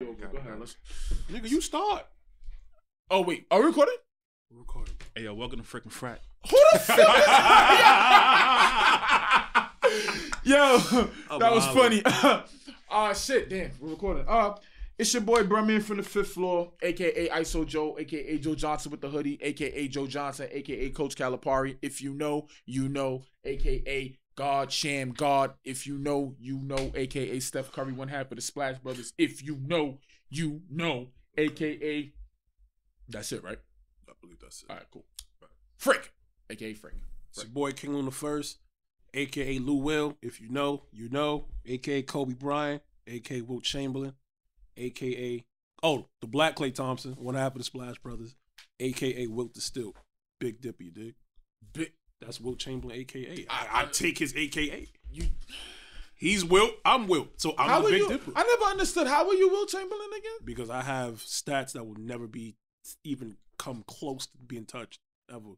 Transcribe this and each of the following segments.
Go ahead, Nigga, you start. Oh wait, are we recording? We're recording. Hey yo, welcome to Fric and Frac. Who the fuck is Yo, that was funny. Shit, damn, we're recording. It's your boy Brumman from the 5th floor, aka ISO Joe, aka Joe Johnson with the hoodie, aka Joe Johnson, aka Coach Calipari. If you know, you know, aka God Sham God. If you know, you know, aka Steph Curry, one half of the Splash Brothers. If you know, aka. That's it, right? I believe that's it. All right, cool. Fric, aka Fric. It's your boy King Loon the First, aka Lou Will. If you know, you know, aka Kobe Bryant, aka Wilt Chamberlain, aka the Black Klay Thompson, one half of the Splash Brothers, aka Wilt the Still. Big Dipper, you dig? That's Wilt Chamberlain, aka. I take his aka. He's Wilt, I'm Wilt, so I'm the Big Dipper. I never understood. How were you Wilt Chamberlain again? Because I have stats that will never be even come close to being touched ever.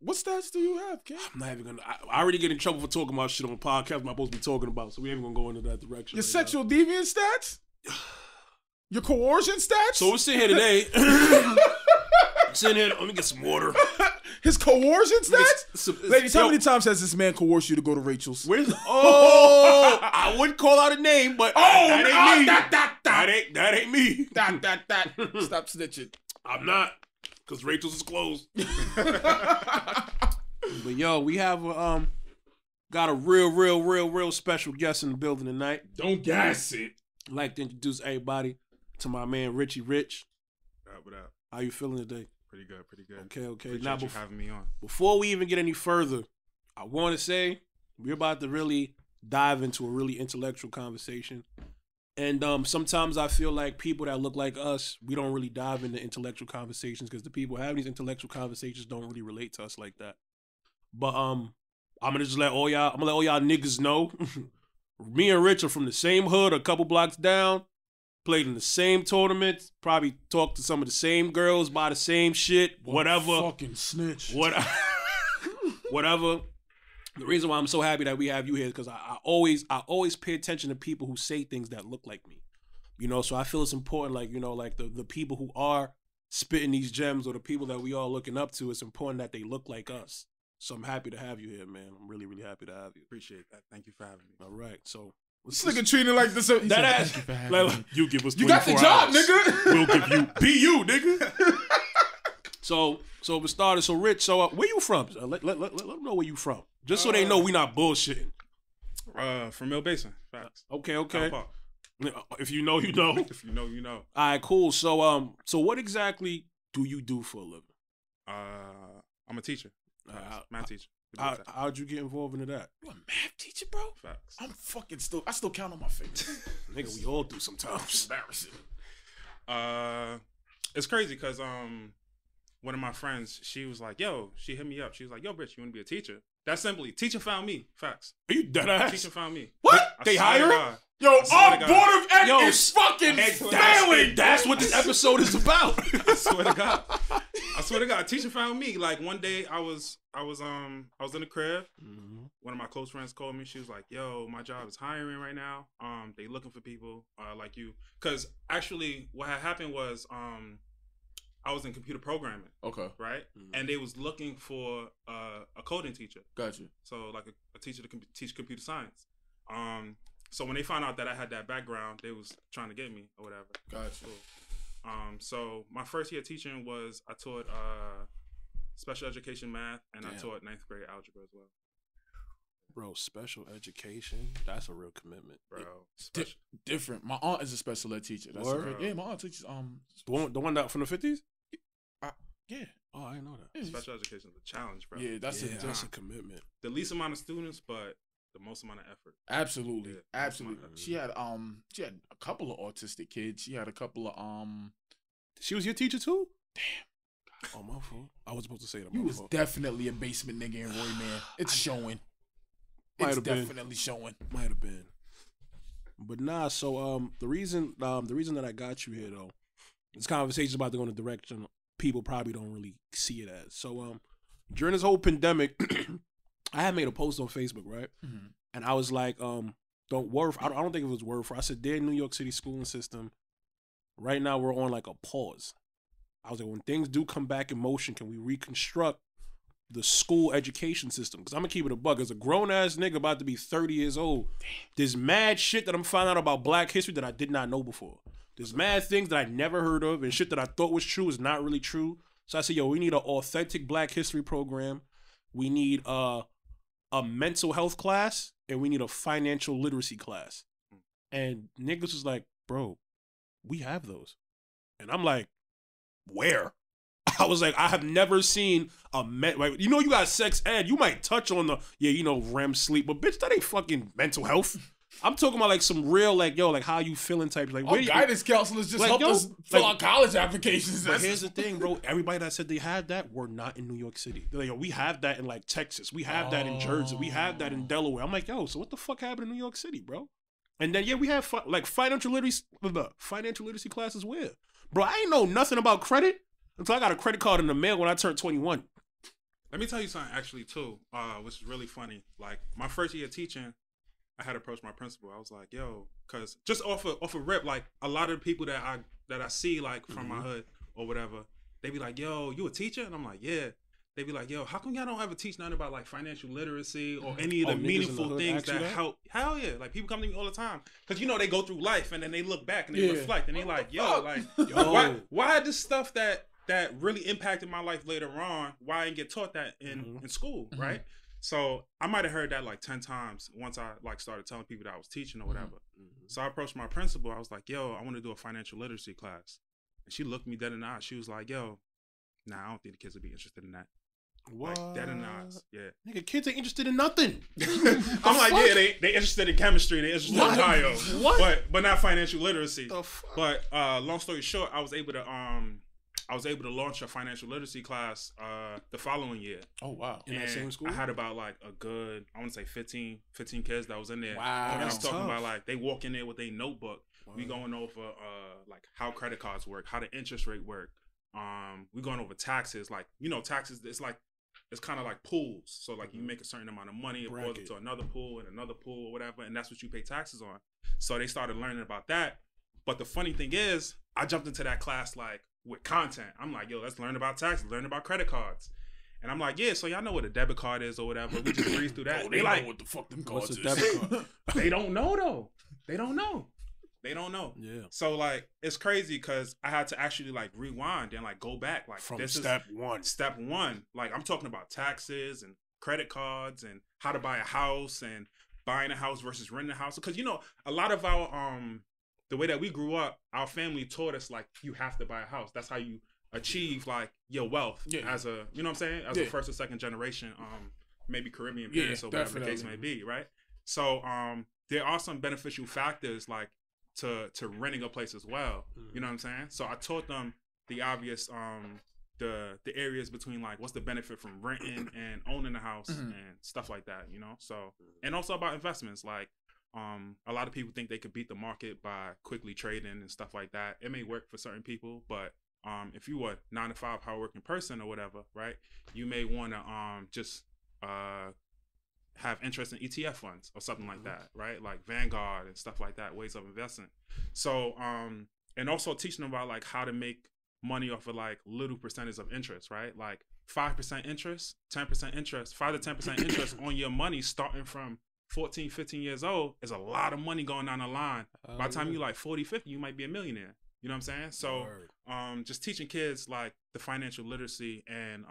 What stats do you have, King? I'm not even gonna. I already get in trouble for talking about shit on a podcast I'm not supposed to be talking about, so we ain't even gonna go into that direction. Your sexual deviant stats? Your coercion stats? So we're sitting here today. Sitting here. Let me get some water. His coercion stats? Ladies, how many times has this man coerced you to go to Rachel's? I wouldn't call out a name, but that ain't me. That ain't me. Stop snitching. I'm not, because Rachel's is closed. But yo, we have got a real special guest in the building tonight. Don't gas it. I'd like to introduce everybody to my man Richie Rich. What up? How you feeling today? Pretty good, pretty good. Okay. Appreciate Now, you having me on. Before we even get any further, I want to say we're about to really dive into a really intellectual conversation. And sometimes I feel like people that look like us, we don't really dive into intellectual conversations because the people having these intellectual conversations don't really relate to us like that. But I'm gonna let all y'all niggas know. Me and Rich are from the same hood, a couple blocks down. Played in the same tournaments, probably talked to some of the same girls, buy the same shit, whatever. Fucking snitch. Whatever. The reason why I'm so happy that we have you here is because I always pay attention to people who say things that look like me. You know, so I feel it's important, like, you know, like the people who are spitting these gems or the people that we all looking up to, it's important that they look like us. So I'm happy to have you here, man. I'm really, really happy to have you. Appreciate that. Thank you for having me. All right, so. This nigga treating like this. That ass. Like, you give us 24 You got the job, hours. nigga. We'll give you. Be you, nigga. So we started. So Rich, so where you from? Let them know where you from. Just so they know we not bullshitting. From Mill Basin. Facts. Okay. If you know, you know. If you know, you know. All right, cool. So what exactly do you do for a living? I'm a teacher. Math teacher. How'd you get involved into that? You a math teacher, bro? Facts. I still count on my fingers. Nigga, we all do sometimes. Embarrassing. It's crazy because one of my friends, she was like, she hit me up. She was like, yo, Rich, you want to be a teacher? That simply, teacher found me. Facts. Are you dead ass? Teacher found me. What? They hiring? Yo, our board of ed is fucking failing. That's what this episode is about. I swear to God. Teacher found me. Like one day I was in the crib. Mm-hmm. One of my close friends called me. She was like, yo, my job is hiring right now. They looking for people like you. Cause actually what had happened was I was in computer programming. Okay. Right? Mm-hmm. And they was looking for a coding teacher. Gotcha. So like a teacher to teach computer science. So when they found out that I had that background, they was trying to get me or whatever. Gotcha. So my first year teaching was I taught special education math and I taught 9th grade algebra as well. Bro, special education, that's a real commitment. Bro. Different. My aunt is a special ed teacher. That's yeah, my aunt teaches the one that from the 50s? Yeah. Oh, I didn't know that. Special education is a challenge, bro. Yeah, that's a commitment. The least amount of students, but the most amount of effort. Absolutely. Yeah, Absolutely. She had a couple of autistic kids. She had a couple of She was your teacher too? Damn. Oh, my fault. I was supposed to say that. You was definitely a basement nigga in Roy, man. It's showing. It's definitely showing. Might have been. But nah, so the reason that I got you here though, this conversation is about to go in a direction people probably don't really see it as. So during this whole pandemic, I had made a post on Facebook, right? Mm-hmm. And I was like, I don't think it was word for. I said, dear New York City schooling system, right now we're on like a pause. I was like, when things do come back in motion, can we reconstruct the school education system? Because I'm going to keep it a buck. As a grown-ass nigga about to be 30 years old, there's mad shit that I'm finding out about black history that I did not know before. There's mad things that I never heard of, and shit that I thought was true is not really true. So I said, yo, we need an authentic black history program. We need a mental health class, and we need a financial literacy class. And niggas was like, bro, we have those. And I'm like, where? I was like, I have never seen like, you know, you got sex ed. You might touch on the, REM sleep, but bitch, that ain't fucking mental health. I'm talking about like some real, like, yo, like how you feeling type. Like, where guidance counselors just help us fill out college applications. But here's the thing, bro. Everybody that said they had that were not in New York City. They're like, yo, we have that in like Texas. We have that in Jersey. We have that in Delaware. I'm like, yo, so what the fuck happened in New York City, bro? And then, we have like financial literacy classes where? Bro, I ain't know nothing about credit until I got a credit card in the mail when I turned 21. Let me tell you something actually too, which is really funny. Like my first year teaching, I had approached my principal. I was like, yo, cause just off a rip, like a lot of the people that I see like from my hood or whatever, they be like, yo, you a teacher? And I'm like, yeah. They be like, yo, how come y'all don't ever teach nothing about like financial literacy or any of the meaningful things that help? Hell yeah. Like people come to me all the time. Cause they go through life and then they look back and they reflect and they like, yo, why this stuff that really impacted my life later on, why I didn't get taught that in school, right? So I might have heard that like 10 times once I like started telling people that I was teaching or whatever. So I approached my principal. I was like, yo, I want to do a financial literacy class. And she looked me dead in the eye. She was like, yo, nah, I don't think the kids would be interested in that. What? Like, dead in the eyes. Yeah. Nigga, kids ain't interested in nothing. I'm like, yeah, they interested in chemistry. They interested in bio. What? But not financial literacy. The fuck? But long story short, I was able to launch a financial literacy class the following year. Oh, wow. In that same school? I had about like a good, I want to say 15 kids that was in there. Wow. And That's I'm talking tough. about like, they walk in there with a notebook. Wow. We going over like how credit cards work, how the interest rate work. We going over taxes. Like, taxes, it's kind of like pools. So like you make a certain amount of money, it goes into another pool and another pool or whatever. And that's what you pay taxes on. So they started learning about that. But the funny thing is, I jumped into that class like, with content. I'm like, yo, let's learn about taxes, learn about credit cards. And I'm like, yeah, so y'all know what a debit card is or whatever. We just breeze through that. They like, know what the fuck them cards is. Debit card? They don't know though. They don't know. Yeah. So like, it's crazy because I had to actually like rewind and like go back. Like from this step is one. Step one. Like I'm talking about taxes and credit cards and how to buy a house and buying a house versus renting a house. Because a lot of our the way that we grew up, our family taught us like you have to buy a house. That's how you achieve like your wealth as a, you know what I'm saying? As a first or second generation, maybe Caribbean parents or whatever the case may be, right? So there are some beneficial factors like to renting a place as well. You know what I'm saying? So I taught them the obvious the areas between like what's the benefit from renting and owning a house and stuff like that, So and also about investments, like a lot of people think they could beat the market by quickly trading and stuff like that. It may work for certain people, but if you are a 9-to-5 hardworking person or whatever, right, you may want to just have interest in ETF funds or something like that, right? Like Vanguard and stuff like that, ways of investing. So, and also teaching them about like how to make money off of like little percentage of interest, right? Like 5% interest, 10% interest, 5 to 10% interest on your money starting from 14, 15 years old is a lot of money going down the line. By the time you're like 40, 50, you might be a millionaire. You know what I'm saying? So just teaching kids like the financial literacy and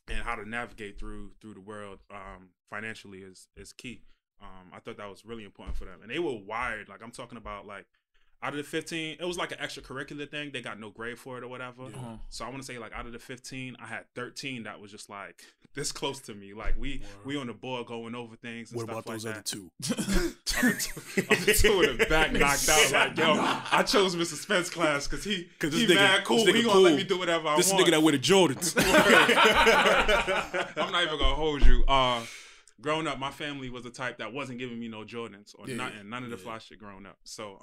how to navigate through the world financially is key. I thought that was really important for them. And they were wired. Like I'm talking about like out of the 15, it was like an extracurricular thing. They got no grade for it or whatever. Yeah. So I want to say like out of the 15, I had 13 that was just like this close to me. Like we on the board going over things and stuff like that. What about those other 2? Other 2 in the back knocked out. Like, yo, I chose Mr. Spence class because he mad cool. He gonna let me do whatever I want. This nigga that wear the Jordans. I'm not even gonna hold you. Growing up, my family was the type that wasn't giving me no Jordans or nothing. None of the fly shit growing up. So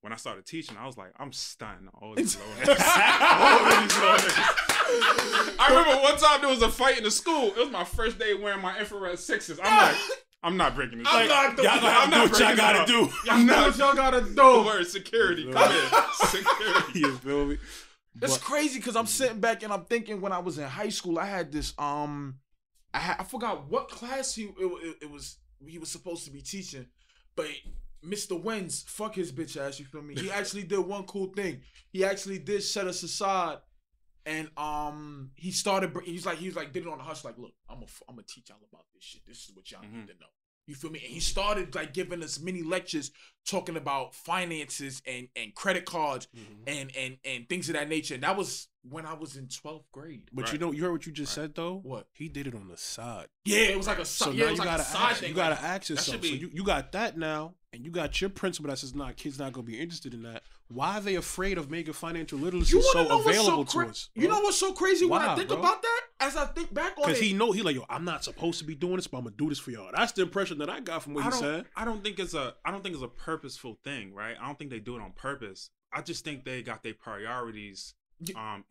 when I started teaching, I was like, I'm stunning all these little niggas. I remember one time there was a fight in the school. It was my first day wearing my infrared 6s. I'm like, I'm not breaking this. I'm not doing Y'all that. gotta do what y'all gotta do. Y'all know what y'all gotta The do. word security. Come here. Security. You feel me? It's crazy because I'm sitting back and I'm thinking when I was in high school, I had this I forgot what class he was supposed to be teaching, but Mr. Wins, fuck his bitch ass, you feel me? He actually did one cool thing. He actually did set us aside, and he was like did it on the hush, like, look, I'm gonna teach y'all about this shit. This is what y'all need to know. You feel me? And he started like giving us mini lectures talking about finances and credit cards and things of that nature. And that was when I was in 12th grade. But Right. you know, you heard what you just said though? What? He did it on the side. Yeah, it was like a So side. now Yeah, it you was like gotta a side ask, thing. you gotta like, ask yourself. be- So you got that now, and you got your principal that says, "Nah, kids not gonna be interested in that." Why are they afraid of making financial literacy you wanna so know what's available so to us? You know what's so crazy when I Why, think bro? about that? As I think back on it, Because he like, yo, I'm not supposed to be doing this, but I'm gonna do this for y'all. That's the impression that I got from what he said. I don't think it's a purposeful thing, right? I don't think they do it on purpose. I just think they got their priorities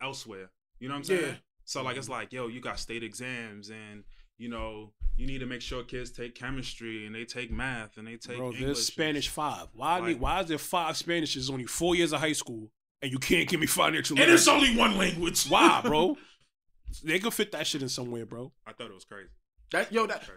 elsewhere. You know what I'm saying? Yeah. So like it's like, yo, you got state exams and you know, you need to make sure kids take chemistry and they take math and they take Bro, English. there's Spanish 5. Why Like- why is there 5 Spanish? It's only 4 years of high school and you can't give me financial and it's literacy? only one language. Why, bro? They could fit that shit in somewhere, bro. I thought it was crazy.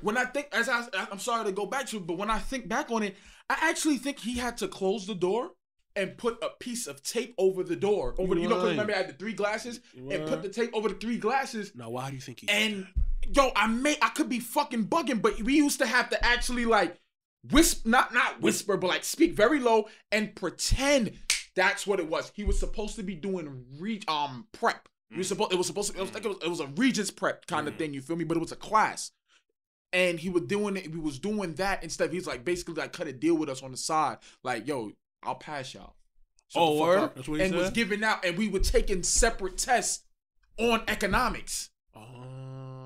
When I think, I'm sorry to go back to it, but when I think back on it, I actually think he had to close the door and put a piece of tape over the door. Because remember I had the 3 glasses and put the tape over the 3 glasses. Now, why do you think he And yo, I could be fucking bugging, but we used to have to actually like whisper, not whisper, but like speak very low and pretend that's what it was. He was supposed to be doing prep. It was a Regents prep kind of thing, you feel me? But it was a class. And he was doing it, we was doing that instead. He was like basically like cut a deal with us on the side. Like, yo, I'll pass y'all. Shut the fuck word? up. That's what he and said? was giving out, and we were taking separate tests on economics.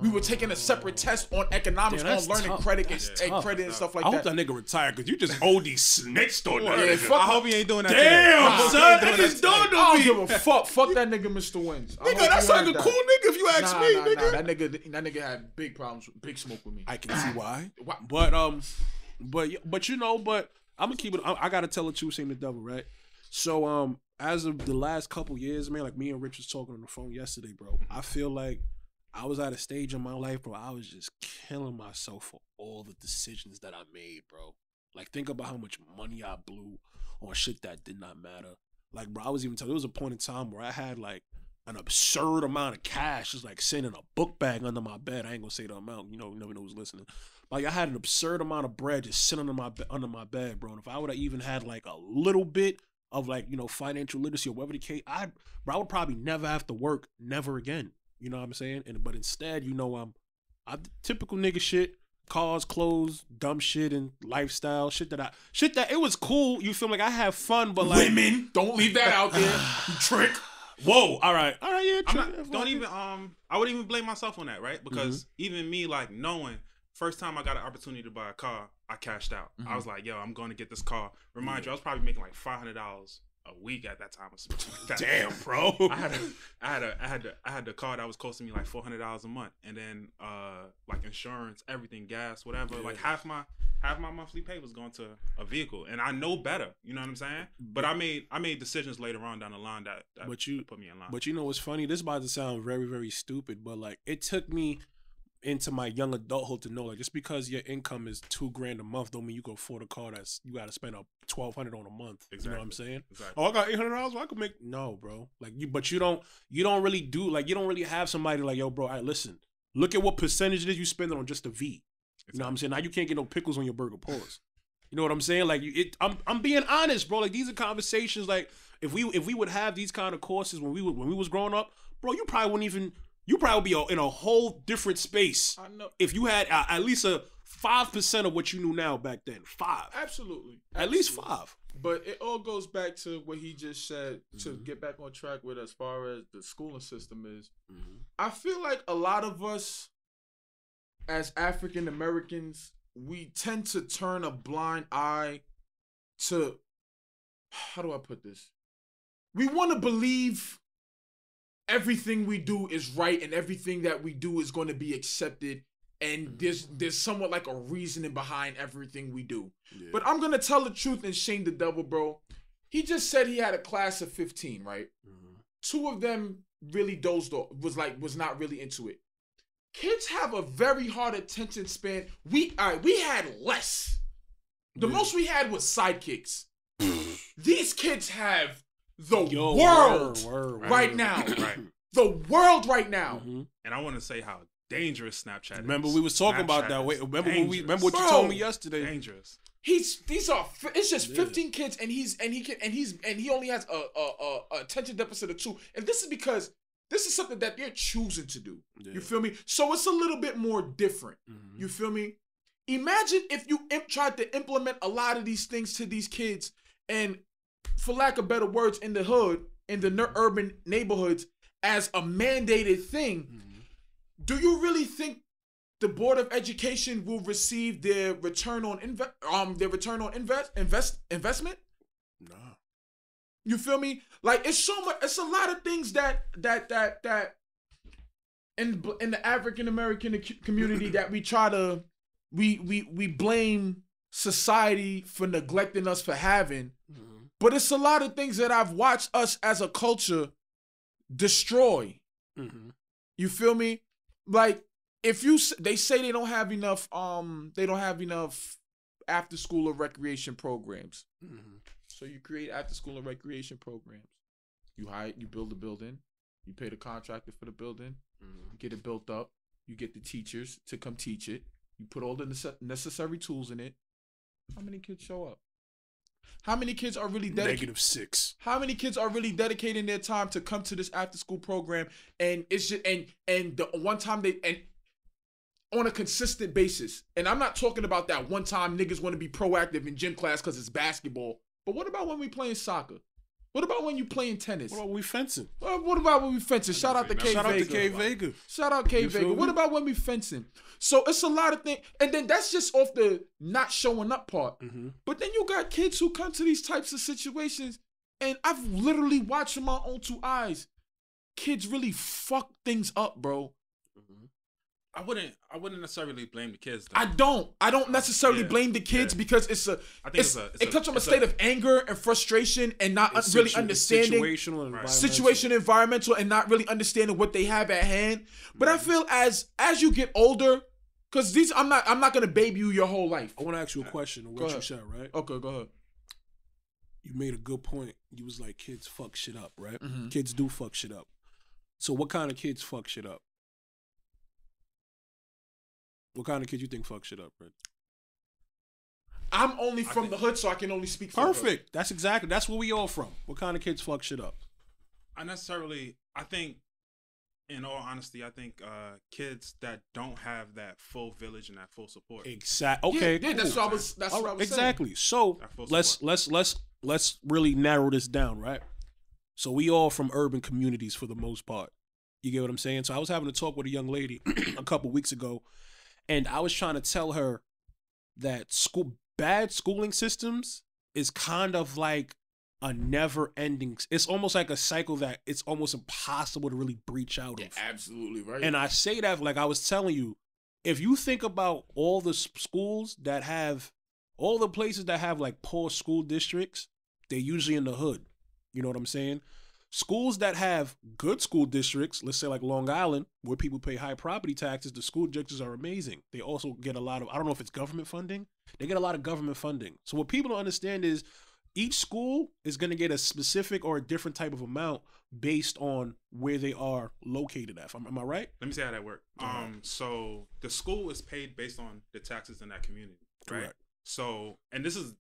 We were taking a separate test on economics, Damn, on that's learning tough. credit That's and tough. credit and stuff like I that. hope that nigga retired because you just OD snitched on that. Yeah, nigga. fuck. I hope he ain't doing that. Damn, today. son, that just dawned I don't on give me. a fuck. Fuck that nigga, Mr. Wins. I Nigga, hope that's you like heard a that. cool nigga if you ask me, nigga. That nigga had big problems, big smoke with me. I can see why. Why? But you know, but I'm gonna keep it. I gotta tell the truth, same the devil, right? So as of the last couple years, man, like me and Rich was talking on the phone yesterday, bro. I feel like I was at a stage in my life, bro. I was just killing myself for all the decisions that I made, bro. Like, think about how much money I blew on shit that did not matter. Like, bro, I was even telling. There was a point in time where I had like an absurd amount of cash, just like sitting in a book bag under my bed. I ain't gonna say the amount, you never know who's listening. Like, I had an absurd amount of bread just sitting under my bed, bro. And if I would have even had like a little bit of like, financial literacy or whatever the case, I would probably never have to work, never again. You know what I'm saying? But instead, I typical nigga shit, cars, clothes, dumb shit, and lifestyle shit that it was cool. You feel like I have fun, but like Women, don't leave that out there. You trick. Whoa, all right, yeah. I wouldn't even blame myself on that, right? Because even me, like, knowing first time I got an opportunity to buy a car, I cashed out. I was like, yo, I'm going to get this car. Remind you, I was probably making like $500 a week at that time or something like that. Damn, bro. I had the car that was costing me like $400 a month, and then like insurance, everything, gas, whatever. Yeah. Like half my monthly pay was going to a vehicle, and I know better. You know what I'm saying? But I made decisions later on down the line that put me in line. But you know what's funny? This is about to sound very, very stupid, but like it took me into my young adulthood to know, like, just because your income is $2,000 a month don't mean you can afford a car that's you got to spend $1,200 on a month. Exactly. You know what I'm saying? Exactly. Oh, I got $800. I could make bro. Like but you don't really do, like, you don't really have somebody like, yo, bro, all right, listen, look at what percentage it is you spending on just the V. You know what I'm saying? Now you can't get no pickles on your burger. Pause. You know what I'm saying? Like, I'm being honest, bro. Like, these are conversations. Like, if we would have these kind of courses when we was growing up, bro, you probably would be in a whole different space. I know. If you had at least a 5% of what you knew now back then. 5. Absolutely. At least 5. But it all goes back to what he just said, to get back on track with as far as the schooling system is. I feel like a lot of us as African Americans, we tend to turn a blind eye to, how do I put this? We want to believe everything we do is right and everything that we do is going to be accepted and there's somewhat like a reasoning behind everything we do. Yeah. But I'm gonna tell the truth and shame the devil, bro. He just said he had a class of 15, right? Mm-hmm. 2 of them really dozed off, was not really into it. Kids have a very hard attention span. We had less. The most we had was sidekicks. These kids have the world right now. Right. The world right now. Mm-hmm. And I want to say how dangerous Snapchat is. Remember we was talking about that. Wait, remember what you told me yesterday? Dangerous. It's just 15 kids, and he only has a attention deficit of 2, and this is because this is something that they're choosing to do. Yeah. You feel me? So it's a little bit more different. Mm-hmm. You feel me? Imagine if you tried to implement a lot of these things to these kids, and for lack of better words, in the hood, in the urban neighborhoods, as a mandated thing. Mm-hmm. Do you really think the Board of Education will receive their return on investment? No. You feel me? Like it's so much. It's a lot of things that in the African American community that we try to we blame society for neglecting us for having, mm-hmm. but it's a lot of things that I've watched us as a culture destroy. Mm-hmm. You feel me? Like they say they don't have enough after school or recreation programs. Mm-hmm. So you create after school and recreation programs. You build a building, you pay the contractor for the building, mm-hmm. get it built up, you get the teachers to come teach it, you put all the necessary tools in it. How many kids show up? How many kids are really dedicated? -6. How many kids are really dedicating their time to come to this after school program? And it's just and the one time on a consistent basis. And I'm not talking about that one time niggas want to be proactive in gym class because it's basketball. But what about when we playing soccer? What about when you playing tennis? What about when we fencing? What about when we fencing? Shout out to K Vega. Shout out K Vega. What about when we fencing? So it's a lot of things. And then that's just off the not showing up part. Mm-hmm. But then you got kids who come to these types of situations, and I've literally watched with my own 2 eyes. Kids really fuck things up, bro. Mm-hmm. I wouldn't necessarily blame the kids, though. I don't necessarily blame the kids because it comes from a state of anger and frustration and not really understanding situational, environmental, and not really understanding what they have at hand. But I feel as you get older, because I'm not gonna baby you your whole life. I want to ask you a question on what you said, right? Okay, go ahead. You made a good point. You was like, kids fuck shit up, right? Mm-hmm. Kids do fuck shit up. So what kind of kids fuck shit up? What kind of kid you think fuck shit up, Brent? I'm only from the hood, so I can only speak for Perfect. That's where we all from. What kind of kids fuck shit up? I think, in all honesty, kids that don't have that full village and that full support. Exactly. Okay. Yeah, cool. that's what I was saying. Exactly. So let's really narrow this down, right? So we all from urban communities for the most part. You get what I'm saying? So I was having a talk with a young lady a couple weeks ago. And I was trying to tell her that bad schooling systems is kind of like a never-ending. It's almost like a cycle that it's almost impossible to really breach out of. Absolutely right. And I say that like I was telling you, if you think about all the schools that have, all the places that have like poor school districts, they're usually in the hood. You know what I'm saying? Schools that have good school districts, let's say like Long Island, where people pay high property taxes, the school districts are amazing. They also get a lot of, I don't know if it's government funding. They get a lot of government funding. So what people don't understand is each school is going to get a specific or a different type of amount based on where they are located at. Am I right? Let me see how that works. So the school is paid based on the taxes in that community, right? Correct. So, and this is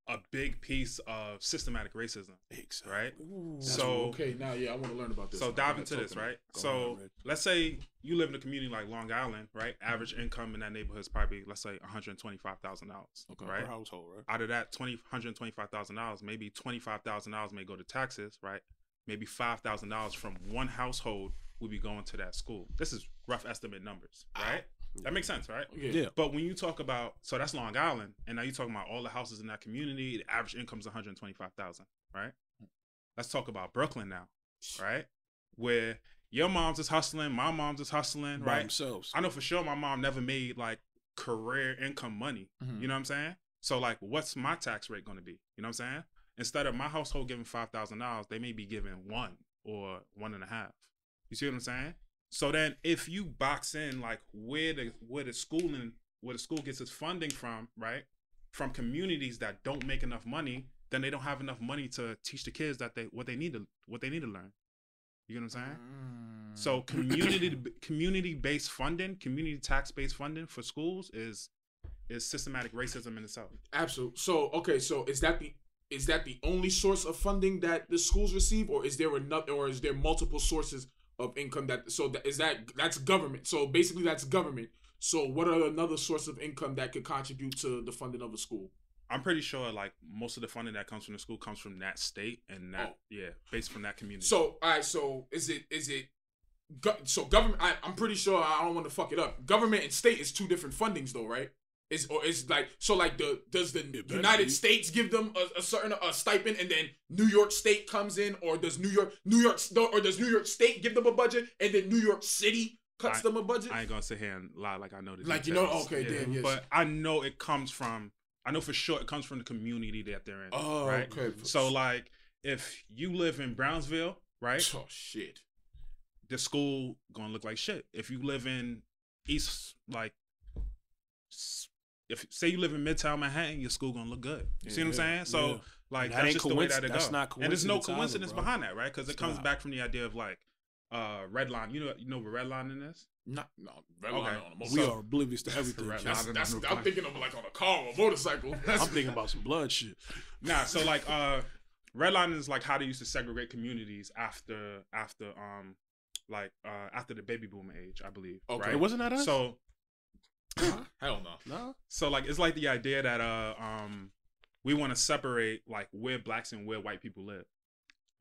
a big piece of systematic racism, exactly. Right? Ooh, so now, I want to learn about this. So dive into this, right? So let's say you live in a community like Long Island, right? Average income in that neighborhood is probably, let's say, $125,000. Okay, right? Per household, right? Out of that $125,000, maybe $25,000 may go to taxes, right? Maybe $5,000 from one household will be going to that school. This is rough estimate numbers, right? That makes sense, right? Yeah. But when you talk about, so that's Long Island, and now you're talking about all the houses in that community, the average income is $125,000, right? Let's talk about Brooklyn now, right? Where your mom's is hustling, my mom's is hustling, by right? themselves. I know for sure my mom never made like career income money. You know what I'm saying? So like, what's my tax rate going to be? You know what I'm saying? Instead of my household giving $5,000, they may be giving 1 or 1.5. You see what I'm saying? So then, if you box in like where the school gets its funding from, right? From communities that don't make enough money, then they don't have enough money to teach the kids that what they need to learn. You know what I'm saying? So community based funding, community tax based funding for schools is systematic racism in itself. Absolutely. So okay, so is that the only source of funding that the schools receive, or is there multiple sources of income that's government? So basically that's government. So what are another source of income that could contribute to the funding of a school? I'm pretty sure like most of the funding that comes from the school comes from that state and that based from that community. So all right, so so government? I'm pretty sure, I don't want to fuck it up. Government and state is two different fundings though, right? Does the United States give them a certain stipend, and then New York State comes in, or does New York State give them a budget, and then New York City cuts them a budget? I ain't gonna sit here and lie like I know this. Like details. Damn, yes. But I know for sure it comes from the community that they're in. Oh, right? Okay. So like, if you live in Brownsville, right? Oh shit. The school gonna look like shit. If you live in if say you live in Midtown Manhattan, your school gonna look good. You see what I'm saying? So like, that's just the way that it goes. And there's no coincidence behind that, right? Because it comes back from the idea of like redline. You know what redlining is? No, redlining on a motorcycle. We are oblivious to everything. I'm thinking of like on a car or a motorcycle. I'm thinking about some blood shit. Nah, so like redlining is like how they used to segregate communities after the baby boomer age, I believe. Okay, right? Wasn't that us? So hell no. No. So like, it's like the idea that we want to separate like where blacks and where white people live,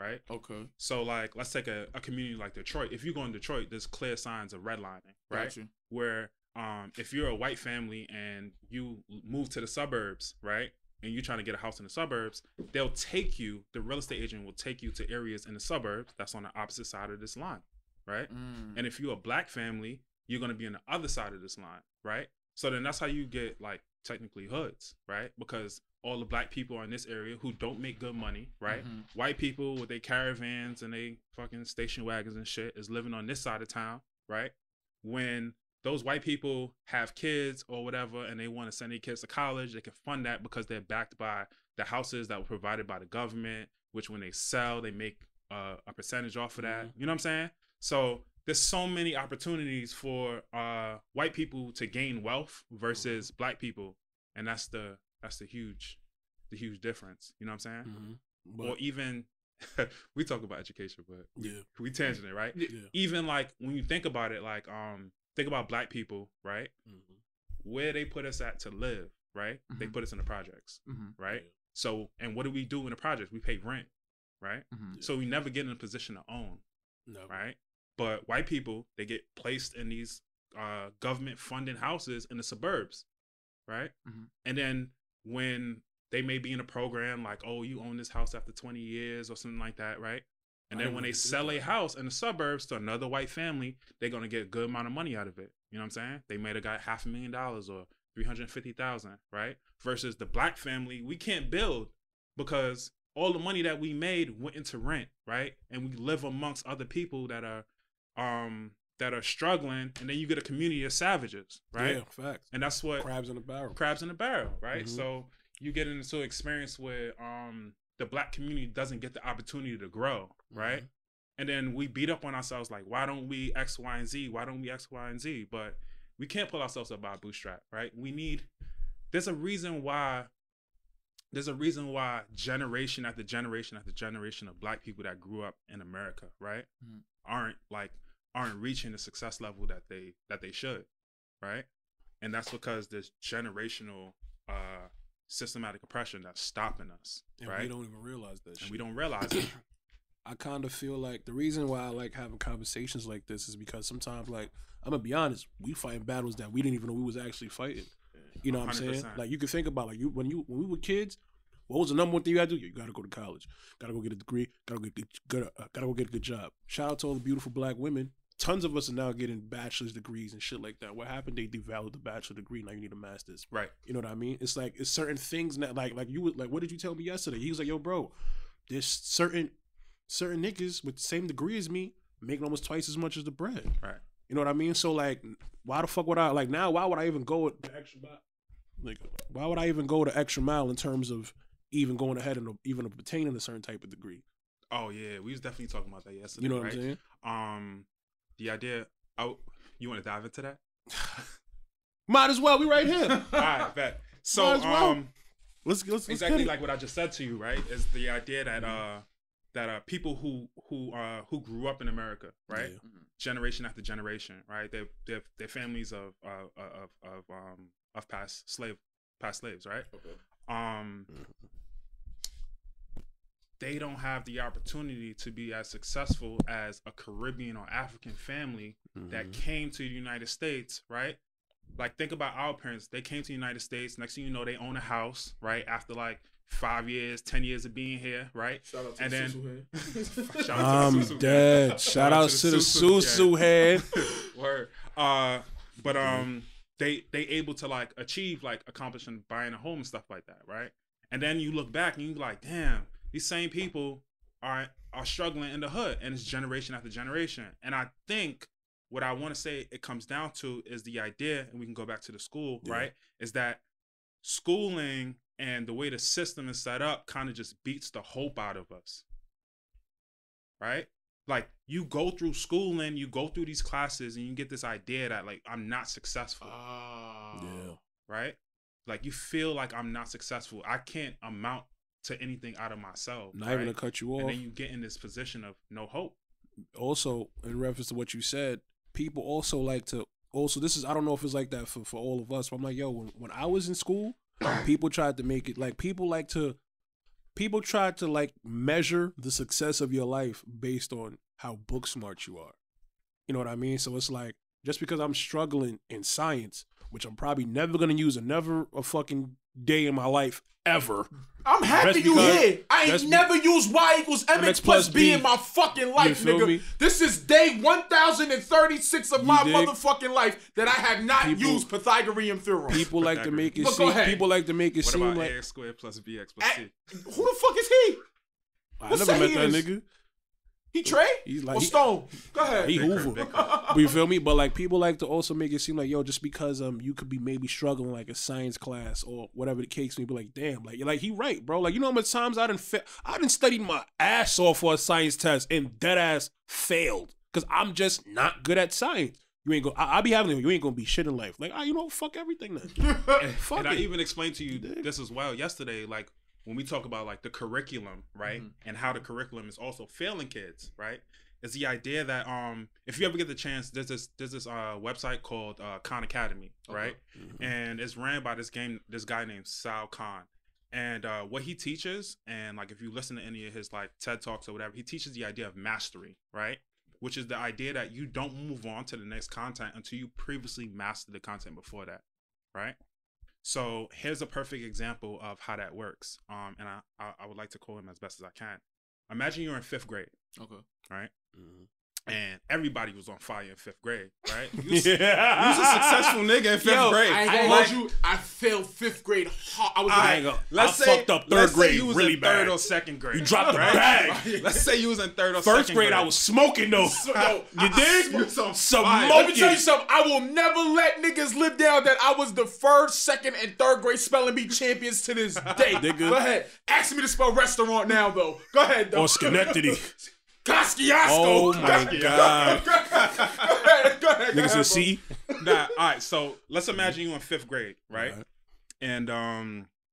right? Okay. So like, let's take a community like Detroit. If you go in Detroit, there's clear signs of redlining, right? Gotcha. Where if you're a white family and you move to the suburbs, right, and you're trying to get a house in the suburbs, the real estate agent will take you to areas in the suburbs that's on the opposite side of this line, right? And if you're a black family, you're going to be on the other side of this line, right? So then that's how you get like technically hoods, right? Because all the black people are in this area who don't make good money, right? White people with their caravans and they fucking station wagons and shit is living on this side of town, right? When those white people have kids or whatever and they want to send their kids to college, they can fund that because they're backed by the houses that were provided by the government, which when they sell, they make a percentage off of that. You know what I'm saying? So there's so many opportunities for white people to gain wealth versus black people, and that's the huge difference. You know what I'm saying? Or even we talk about education, but we tangent it, right? Yeah. Even like when you think about it, like think about black people, right? Where they put us at to live, right? They put us in the projects, right? So, and what do we do in the projects? We pay rent, right? So we never get in a position to own, right? But white people, they get placed in these government funded houses in the suburbs, right? And then when they may be in a program like, oh, you own this house after 20 years or something like that, right? And then when they sell a house in the suburbs to another white family, they're going to get a good amount of money out of it. You know what I'm saying? They might have got $500,000 or $350,000, right? Versus the black family, we can't build because all the money that we made went into rent, right? And we live amongst other people that are struggling, and then you get a community of savages, right? Yeah, facts. And that's what crabs in a barrel, right? So you get into an experience where the black community doesn't get the opportunity to grow, right? And then we beat up on ourselves like, why don't we X, Y, and Z? Why don't we X, Y, and Z? But we can't pull ourselves up by a bootstrap, right? There's a reason why generation after generation after generation of black people that grew up in America, right, aren't reaching the success level that they should, right? And that's because there's generational systematic oppression that's stopping us, and right? we don't even realize that shit. And we don't realize it. I kind of feel like the reason why I like having conversations like this is because sometimes, like, I'm gonna be honest, we fighting battles that we didn't even know we was actually fighting. You know what 100%. I'm saying? Like, you can think about, like, when we were kids, What was the number one thing you got to do? You got to go to college. Got to go get a degree. Got to go get a good job. Shout out to all the beautiful black women. Tons of us are now getting bachelor's degrees and shit like that. What happened? They devalued the bachelor degree. Now you need a master's. Right. You know what I mean? It's like it's certain things that like you would like. What did you tell me yesterday? He was like, "Yo, bro, there's certain niggas with the same degree as me making almost twice as much as the bread." Right. You know what I mean? So like, why the fuck would I like now? Why would I even go the extra mile? Like, why would I even go the extra mile in terms of even going ahead and even obtaining a certain type of degree? Oh yeah, we was definitely talking about that yesterday. You know what right? I'm saying? The idea. Oh, you want to dive into that? Might as well. We right here. All right, bet. So well. Let's exactly like what I just said to you, right? Is the idea that people who grew up in America, right, generation after generation, right, they're families of past slaves, right? Okay. They don't have the opportunity to be as successful as a Caribbean or African family that came to the United States, right? Like, think about our parents. They came to the United States. Next thing you know, they own a house, right? After like 5 years, 10 years of being here, right? Shout out to the Susu head. I'm dead. Shout out to the Susu head. Word. But they able to like achieve like accomplishing buying a home and stuff like that, right? And then you look back and you be like, damn, these same people are struggling in the hood, and it's generation after generation. And I think what I want to say it comes down to is the idea, and we can go back to the school, right? Is that schooling and the way the system is set up kind of just beats the hope out of us, right? Like, you go through schooling, you go through these classes, and you get this idea that like I'm not successful, right? Like, you feel like I'm not successful. I can't amount to anything out of myself. Not even to cut you off. And then you get in this position of no hope. Also, in reference to what you said, people also like to this is, I don't know if it's like that for all of us, but I'm like, yo, when I was in school, people tried to make it like people tried to like measure the success of your life based on how book smart you are. You know what I mean? So it's like, just because I'm struggling in science, which I'm probably never gonna use a fucking day in my life ever. I'm happy you here. I ain't never used y equals mx plus b in my fucking life, nigga. Me? This is day 1036 of my motherfucking life that I have not used Pythagorean theorem. People like to make it seem. People like to make it seem like. What about ax squared plus bx plus c? Who the fuck is he? I never met that nigga. He Trey? He's like, or Stone? Go ahead. He Hoover. But you feel me? But like, people like to also make it seem like, yo, just because you could be maybe struggling like a science class or whatever the case may be, like, damn, like he right, bro. Like, you know how much times I done studied my ass off for a science test and dead ass failed because I'm just not good at science. You ain't go. I be having. You ain't gonna be shit in life. Like, you know, fuck everything then. Fuck and I even explained to you this as well yesterday. Like, when we talk about like the curriculum, right, and how the curriculum is also failing kids, right, is the idea that if you ever get the chance, there's this website called Khan Academy, right, and it's ran by this guy named Sal Khan, and what he teaches, and like if you listen to any of his like TED Talks or whatever, he teaches the idea of mastery, right, which is the idea that you don't move on to the next content until you previously mastered the content before that, right. So here's a perfect example of how that works. And I would like to quote him as best as I can. Imagine you're in 5th grade. Okay. Right? And everybody was on fire in 5th grade, right? You was a successful nigga in 5th grade. I ain't gonna hold you. I failed 5th grade hard. I fucked up 3rd grade you was really in bad. 3rd or 2nd grade. You dropped the bag. Let's say you was in 3rd or 2nd 1st grade. I was smoking though. You dig? Let me tell you something. I will never let niggas live down that I was the 1st, 2nd, and 3rd grade spelling bee champions to this day. Go ahead. Ask me to spell restaurant now though. Go ahead though. Or Schenectady. Kosciuszko. Oh my god. Go ahead. Niggas in C. Nah, all right. So let's imagine you in 5th grade, right? And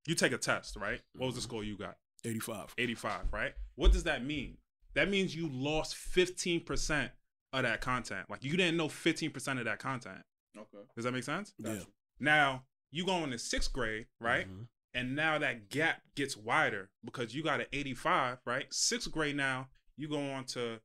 you take a test, right? What was the score you got? 85. 85, right? What does that mean? That means you lost 15% of that content. Like, you didn't know 15% of that content. Okay. Does that make sense? Yeah. Now, you go into 6th grade, right? And now that gap gets wider because you got an 85, right? 6th grade now, you go on to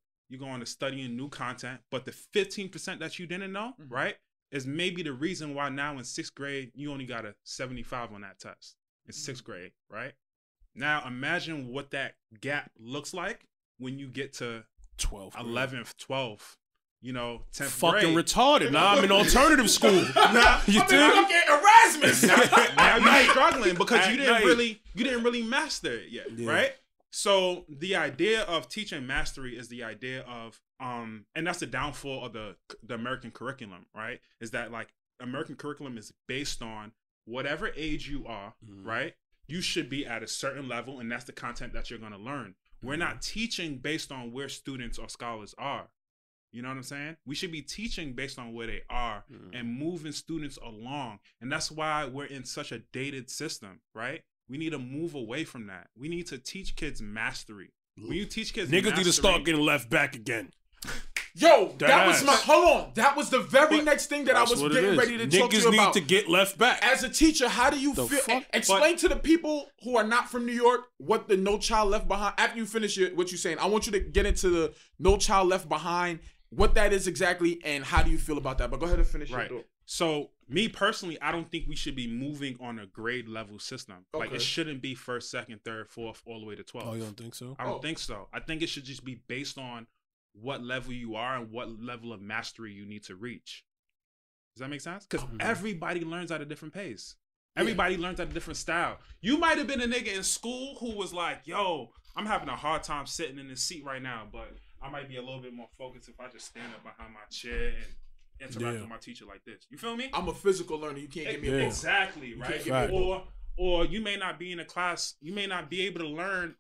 studying new content, but the 15% that you didn't know, right, is maybe the reason why now in 6th grade you only got a 75 on that test in 6th grade, right? Now imagine what that gap looks like when you get to 12th, 11th, 12th, 10th fucking grade. retarded. Now I'm in alternative school. Now, you I'm think? fucking Erasmus. now you're struggling because At you didn't really master it yet, right? So the idea of teaching mastery is the idea of and that's the downfall of the American curriculum, right? Is that like American curriculum is based on whatever age you are, right? You should be at a certain level, and that's the content that you're going to learn. We're not teaching based on where students or scholars are. You know what I'm saying? We should be teaching based on where they are and moving students along. And that's why we're in such a dated system, right? We need to move away from that. We need to teach kids mastery. When you teach kids Niggas mastery, need to start getting left back again. Yo, That that was ass. my. Hold on. That was the very next thing that I That's was what it getting is. ready to talk to you Niggas about. need to get left back. As a teacher, how do you The feel? fuck? Explain to the people who are not from New York what the No Child Left Behind. After you finish what you're saying, I want you to get into the No Child Left Behind, what that is exactly, and how do you feel about that. But go ahead and finish right. your thought. So me personally, I don't think we should be moving on a grade level system. Like Okay. it shouldn't be 1st, 2nd, 3rd, 4th, all the way to 12. Oh, you don't think so? I don't think so. I think it should just be based on what level you are and what level of mastery you need to reach. Does that make sense? Because everybody learns at a different pace. Everybody learns at a different style. You might have been a nigga in school who was like, yo, I'm having a hard time sitting in this seat right now, but I might be a little bit more focused if I just stand up behind my chair and interact with my teacher like this. You feel me? I'm a physical learner. You can't give me a book. Exactly, right? give me a book. Or you may not be in a class, you may not be able to learn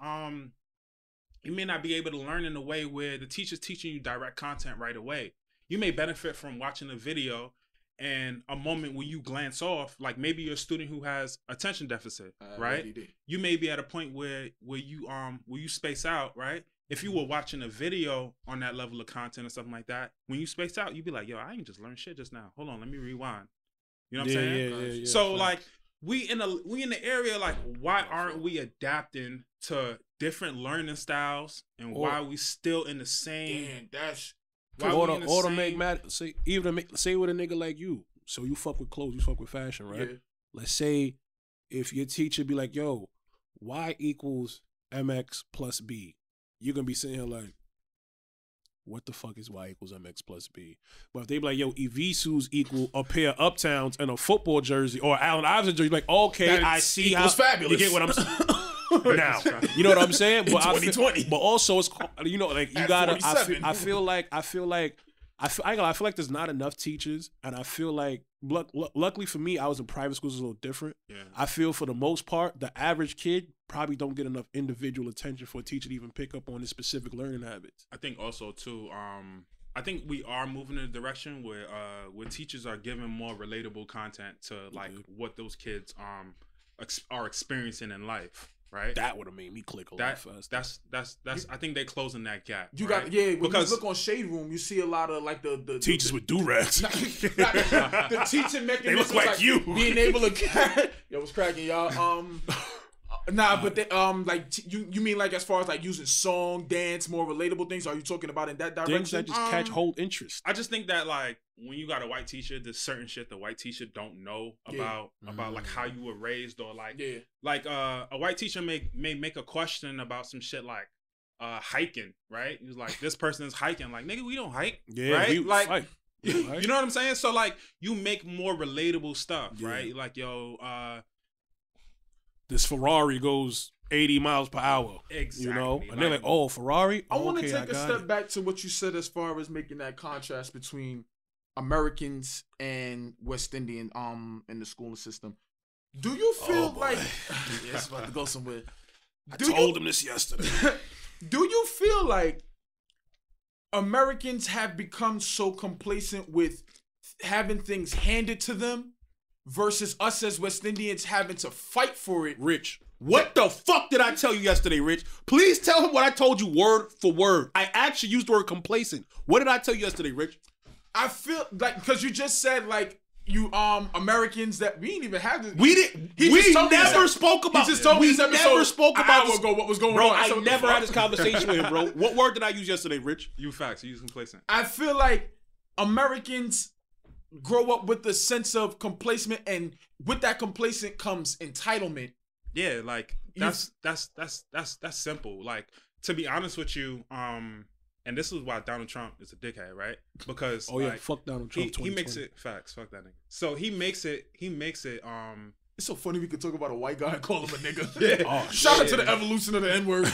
you may not be able to learn in a way where the teacher's teaching you direct content right away. You may benefit from watching a video and a moment where you glance off, like maybe you're a student who has attention deficit, right? You may be at a point where you space out, right? If you were watching a video on that level of content or something like that, when you space out, you'd be like, yo, I ain't just learned shit just now. Hold on, let me rewind. You know what I'm saying? Yeah, so like we in the area, like, why aren't we adapting to different learning styles, and why are we still in the same? Damn, that's Or to make matter, say with a nigga like you. So you fuck with clothes, you fuck with fashion, right? Yeah. Let's say if your teacher be like, yo, y equals mx plus b, you're gonna be sitting here like, what the fuck is y equals mx plus b? But if they be like, yo, Evisus equal a pair of Uptowns and a football jersey or Allen Iverson jersey, like, okay, That I see how fabulous. you get what I'm saying. Now, you know what I'm saying? But 2020. but also it's, you know, like you At gotta. 47. I feel like there's not enough teachers, and I feel like luckily for me, I was in private schools, a little different. Yeah. I feel for the most part, the average kid probably don't get enough individual attention for a teacher to even pick up on his specific learning habits. I think also too, I think we are moving in a direction where teachers are giving more relatable content to like what those kids are experiencing in life. Right, that would have made me click a lot fast. That's. I think they're closing that gap. You right? got because because you look on Shade Room, you see a lot of like the teachers with do-rags. The teaching mechanism. They look like you. Being able to yo, what's cracking, y'all? But they, you mean like as far as like using song, dance, more relatable things? Are you talking about in that direction? Things that just catch hold interest. I just think that like when you got a white teacher, there's certain shit the white teacher don't know about like how you were raised, or like a white teacher may make a question about some shit like hiking, right? He was like, this person is hiking, like, nigga, we don't hike, right? We like fight. you know what I'm saying? So like you make more relatable stuff, right? Like, yo, this Ferrari goes 80 miles per hour. Exactly. You know? And they're like, oh, Ferrari? I want to okay, take a step back to what you said as far as making that contrast between Americans and West Indian in the schooling system. Do you feel like it's about to go somewhere? I told him this yesterday. Do you feel like Americans have become so complacent with having things handed to them versus us as West Indians having to fight for it? Rich, what the fuck did I tell you yesterday, Rich? Please tell him what I told you word for word. I actually used the word complacent. What did I tell you yesterday, Rich? I feel like, because you just said like you Americans that we didn't even have this. We didn't. We never spoke about. He just told me this episode never spoke about an hour ago what was going bro, on. I never had this conversation with him, bro. What word did I use yesterday, Rich? You facts. You use complacent. I feel like Americans grow up with the sense of complacement, and with that complacent comes entitlement. Yeah, like that's simple. Like, to be honest with you, and this is why Donald Trump is a dickhead, right? Because fuck Donald Trump. He makes it facts. Fuck that nigga. So he makes it. It's so funny we could talk about a white guy and call him a nigga. Yeah. Oh, shout out to the evolution of the N-word.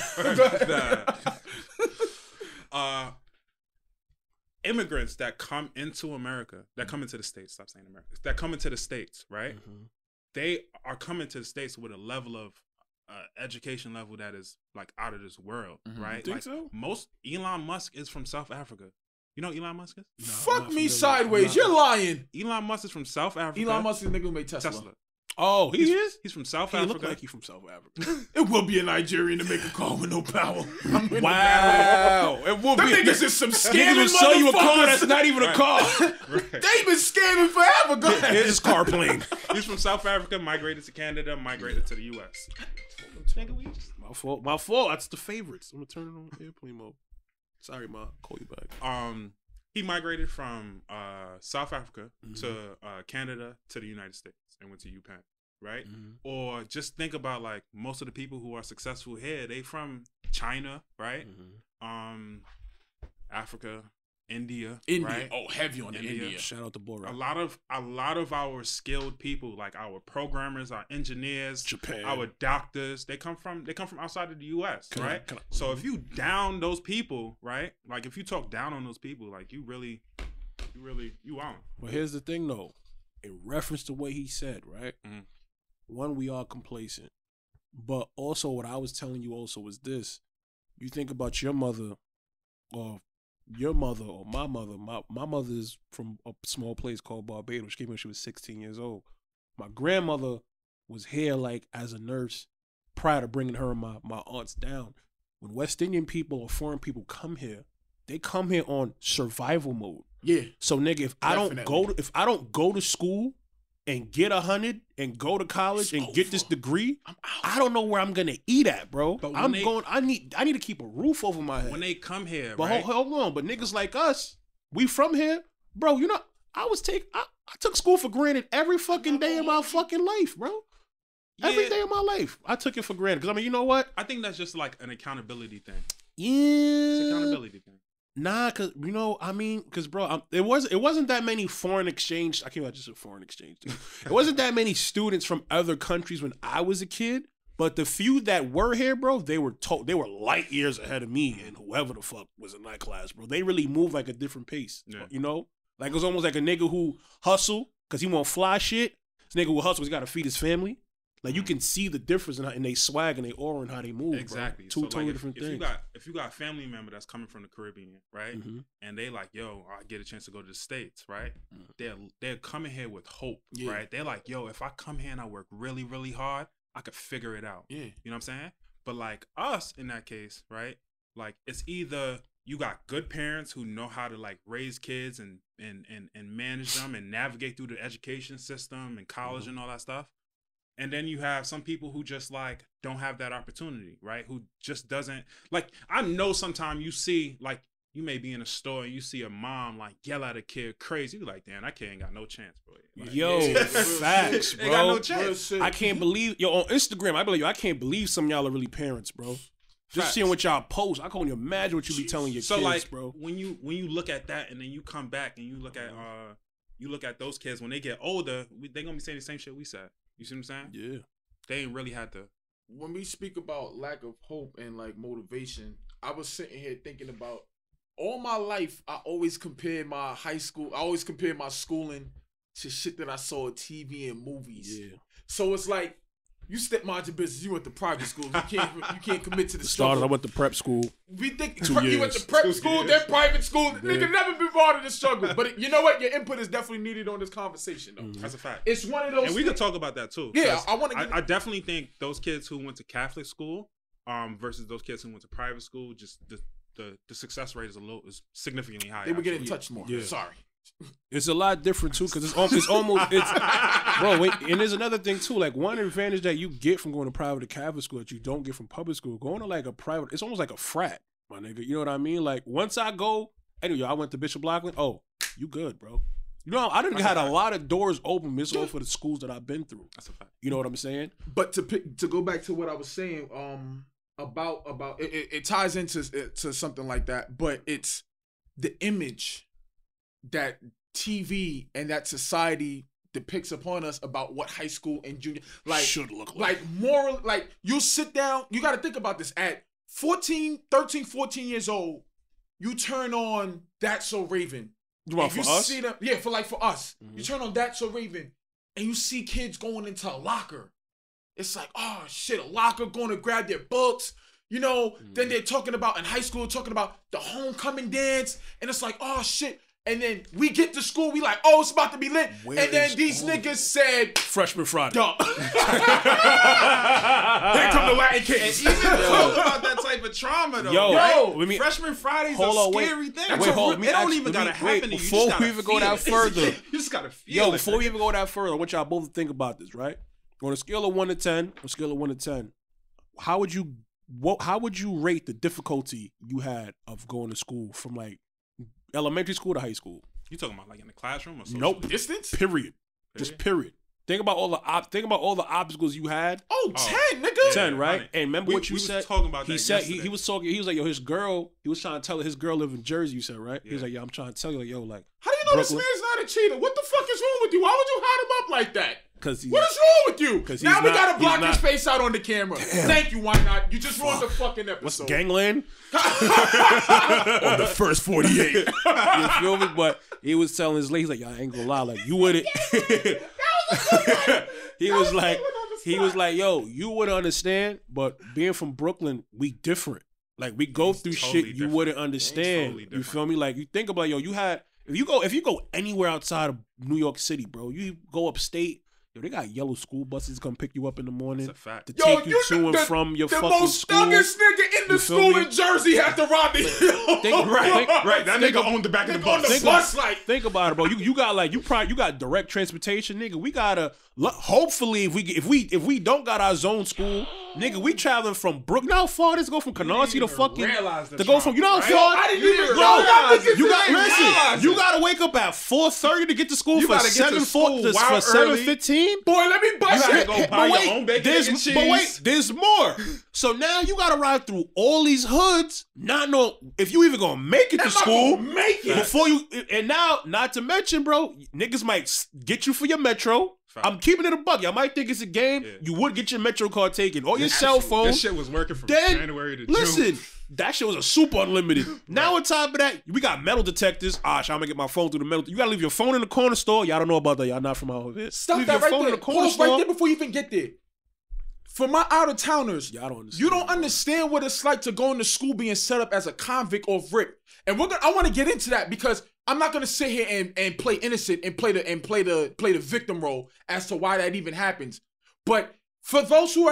Immigrants that come into America, that come into the States, stop saying America, that come into the States, right? Mm-hmm. They are coming to the States with a level of education level that is like out of this world, right? You think so? Elon Musk is from South Africa. You know who Elon Musk is? No, fuck me sideways. You're lying. Elon Musk is from South Africa. Elon Musk is the nigga who made Tesla. Oh, he is? He's from South Africa. He look like he's from South Africa. It will be a Nigerian to make a call with no power. Wow. It will be. Them niggas is some scamming motherfuckers. Sell you a car that's not even a car. Right. They've been scamming forever. Go ahead. Here's his car plane. He's from South Africa, migrated to Canada, migrated to the U.S. My fault. That's the favorites. I'm going to turn it on airplane mode. Sorry, Ma. Call you back. He migrated from South Africa to Canada to the United States and went to UPenn, right? Or just think about like most of the people who are successful here, they from China, right? Africa, India, right? Oh, heavy on India. Shout out to Bora. A lot of our skilled people, like our programmers, our engineers, Japan, our doctors, they come from outside of the US, right? So if you down those people, right? Like if you talk down on those people, like you on. Well, here's the thing though. In reference to what he said, right? One, we are complacent. But also what I was telling you also was this. You think about your mother or your mother or my mother. My mother is from a small place called Barbados. She came when she was 16 years old. My grandmother was here like as a nurse prior to bringing her and my aunts down. When West Indian people or foreign people come here, they come here on survival mode. Yeah. So nigga, if I don't go to school and get 100 and go to college and get this degree, I don't know where I'm gonna eat at, bro. But I need to keep a roof over my head. When they come here, but right? hold on, but niggas like us, we from here, bro. You know, I took school for granted every fucking day of my fucking life, bro. Yeah. Every day of my life, I took it for granted. Because I mean, you know what? I think that's just like an accountability thing. Yeah, it's an accountability thing. Nah, cause you know, I mean, cause bro, it wasn't that many foreign exchange. I can't just say foreign exchange. Dude. It wasn't that many students from other countries when I was a kid. But the few that were here, bro, they were light years ahead of me and whoever the fuck was in that class, bro. They really moved like a different pace. Yeah. You know, like it was almost like a nigga who hustle cause he won't fly shit. This nigga who hustle, he's got to feed his family. Like you can see the difference in they swag and they aura and how they move. Exactly. Bro. Two totally different things. If you got a family member that's coming from the Caribbean, right, and they like, yo, I get a chance to go to the States, right? They're coming here with hope, right? They're like, yo, if I come here and I work really, really hard, I could figure it out. Yeah. You know what I'm saying? But like us in that case, right? Like it's either you got good parents who know how to like raise kids and manage them and navigate through the education system and college and all that stuff. And then you have some people who just like don't have that opportunity, right? Who just doesn't like. I know sometimes you see like you may be in a store and you see a mom like yell at a kid crazy. You like, damn, that kid ain't got no chance, bro. Like, yo, facts, bro. Ain't got no chance. I can't believe on Instagram. I believe you. I can't believe some of y'all are really parents, bro. Just seeing what y'all post, I can't even imagine what you be telling your kids, like, bro. When you look at that and then you come back and you look at those kids when they get older, they gonna be saying the same shit we said. You see what I'm saying? Yeah. They ain't really had to. When we speak about lack of hope and like motivation, I was sitting here thinking about all my life. I always compared my schooling to shit that I saw on TV and movies. Yeah. So it's like you mind your business. You went to private school. You can't commit to the struggle. I went to prep school. We think you went to prep school, then private school. Nigga never been part of the struggle. But you know what? Your input is definitely needed on this conversation, though. That's a fact. It's one of those. And we can talk about that too. Yeah, I definitely think those kids who went to Catholic school, versus those kids who went to private school, just the success rate is significantly higher. They were getting touched more. Yeah. Sorry. It's a lot different too, because it's almost bro. Wait, and there's another thing too. Like one advantage that you get from going to private or Catholic school that you don't get from public school. Going to like a private, it's almost like a frat, my nigga. You know what I mean? Like once I go, anyway, I went to Bishop Loughlin. Oh, you good, bro? You know, I done had a lot of doors open this all for the schools that I've been through. That's a fact. You know what I'm saying? But to go back to what I was saying, about it ties into to something like that, but it's the image that TV and that society depicts upon us about what high school and junior should look like. Moral, you sit down, you got to think about this at 13, 14 years old, you turn on That's So Raven. You want for us? See them, yeah, for us. Mm-hmm. You turn on That's So Raven and you see kids going into a locker. It's like, oh shit, a locker, going to grab their books. You know, then they're talking about, in high school, talking about the homecoming dance. And it's like, oh shit. And then we get to school, we like, oh, it's about to be lit. And then these niggas said, Freshman Friday. Here come the Latin kids. Even talk about that type of trauma, though. Yo, Freshman Friday's a scary thing. It don't even gotta happen to you. Before we even go that further, you just gotta feel it. Before we even go that further, I want y'all both to think about this, right? On a scale of 1 to 10, how would you rate the difficulty you had of going to school from like elementary school to high school? You talking about like in the classroom or social? Nope. Distance? Period. Just period. Think about all the obstacles you had. 10, nigga. 10, right? Yeah. And remember what you said. Talking about he that said yesterday. he was talking. He was like, yo, his girl. He was trying to tell her his girl live in Jersey. You said, right? Yeah. He was like, yo, I'm trying to tell you, like, yo, like. How do you know Brooklyn? this man's not a cheater? What the fuck is wrong with you? Why would you hide him up like that? What is wrong with you? Now we gotta block his face out on the camera. Damn. Thank you, why not? You just ruined the fucking episode. What's gangland? On the first 48. You feel me? But he was telling his lady, he's like, yo, I ain't gonna lie, like you wouldn't. He was like, yo, you wouldn't understand, but being from Brooklyn, we different. Like we go through shit you wouldn't understand. You feel me? Like you think about, yo, you had if you go anywhere outside of New York City, bro, you go upstate. Yo, they got yellow school buses come pick you up in the morning to take you to and from your fucking school. The most thuggest nigga in the school in Jersey had to rob me. Right. That nigga owned the back of the bus. Think about it, bro. You got direct transportation, nigga. We gotta hopefully if we don't got our zone school, nigga, we traveling from Brooklyn. You know how far this go from Canarsie to fucking to go from? You know how far? I didn't even realize. You gotta wake up at 4:30 to get to school for 7:15. Boy, let me bust you. it. Go buy your own bacon and cheese. But wait, there's more. So now you gotta ride through all these hoods, not know if you even gonna make it to school. Before you, and now, not to mention, bro, niggas might get you for your metro. I'm keeping it a buck. Y'all might think it's a game. Yeah. You would get your metro card taken or your cell phone. This shit was working from January to June. Listen, that shit was a super unlimited. Now on top of that, we got metal detectors. I'm gonna get my phone through the metal. You gotta leave your phone in the corner store. Y'all don't know about that. Y'all not from out here. Stop leave that your right phone there. in the corner Pause store. right there before you even get there. For my out-of-towners, y'all don't understand. You don't understand what it's like to go into school being set up as a convict or Fric. And I want to get into that because I'm not gonna sit here and play innocent and play the victim role as to why that even happens. But for those who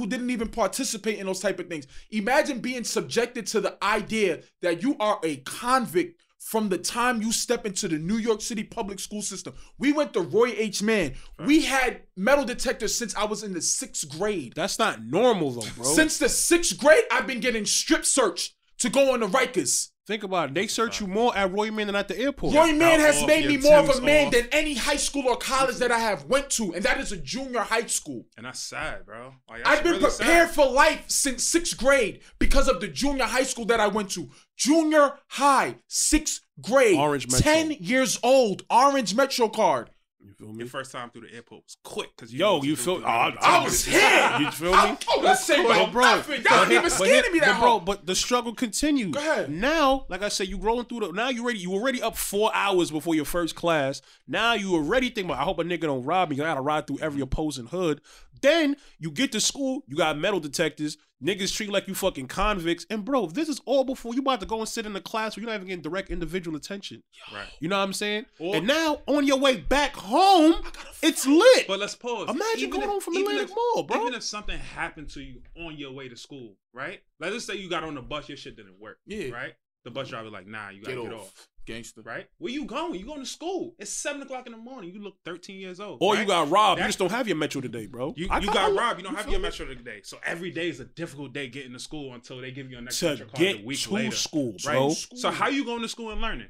didn't even participate in those type of things, imagine being subjected to the idea that you are a convict from the time you step into the New York City public school system. We went to Roy H. Mann. We had metal detectors since I was in the 6th grade. That's not normal though, bro. Since the 6th grade, I've been getting strip searched to go on the Rikers. Think about it. They search you more at Roy Mann than at the airport. Roy Mann has made me more of a man than any high school or college that I have went to, and that is a junior high school. And that's sad, bro. I've been prepared for life since 6th grade because of the junior high school that I went to. Junior high, 6th grade, Orange Metro. 10 years old, Orange Metro card. You feel me? Your first time through the airport was quick because you feel. I was here. You feel me? Oh, let's say, bro, nothing. That wasn't even scaring me that hard. But the struggle continues. Go ahead. Now, like I said, you rolling through now you already up 4 hours before your first class. Now you already think about, I hope a nigga don't rob me. I gotta ride through every opposing hood. Then you get to school, you got metal detectors. Niggas treat you like you fucking convicts. And bro, this is all before you about to go and sit in the class where you're not even getting direct individual attention. Right. You know what I'm saying? And now, on your way back home, it's lit. But let's pause. Imagine going home from Atlantic Mall, bro. Even if something happened to you on your way to school, right? Let's just say you got on the bus, your shit didn't work. Yeah. Right? The bus driver like, nah, you gotta get off. Gangster. Right? Where you going? You going to school. It's 7 o'clock in the morning. You look 13 years old. Or you got robbed. You just don't have your metro today, bro. You got robbed. You don't have your metro today. So every day is a difficult day getting to school until they give you a next metro card a week later. School, bro. Right? So how you going to school and learning?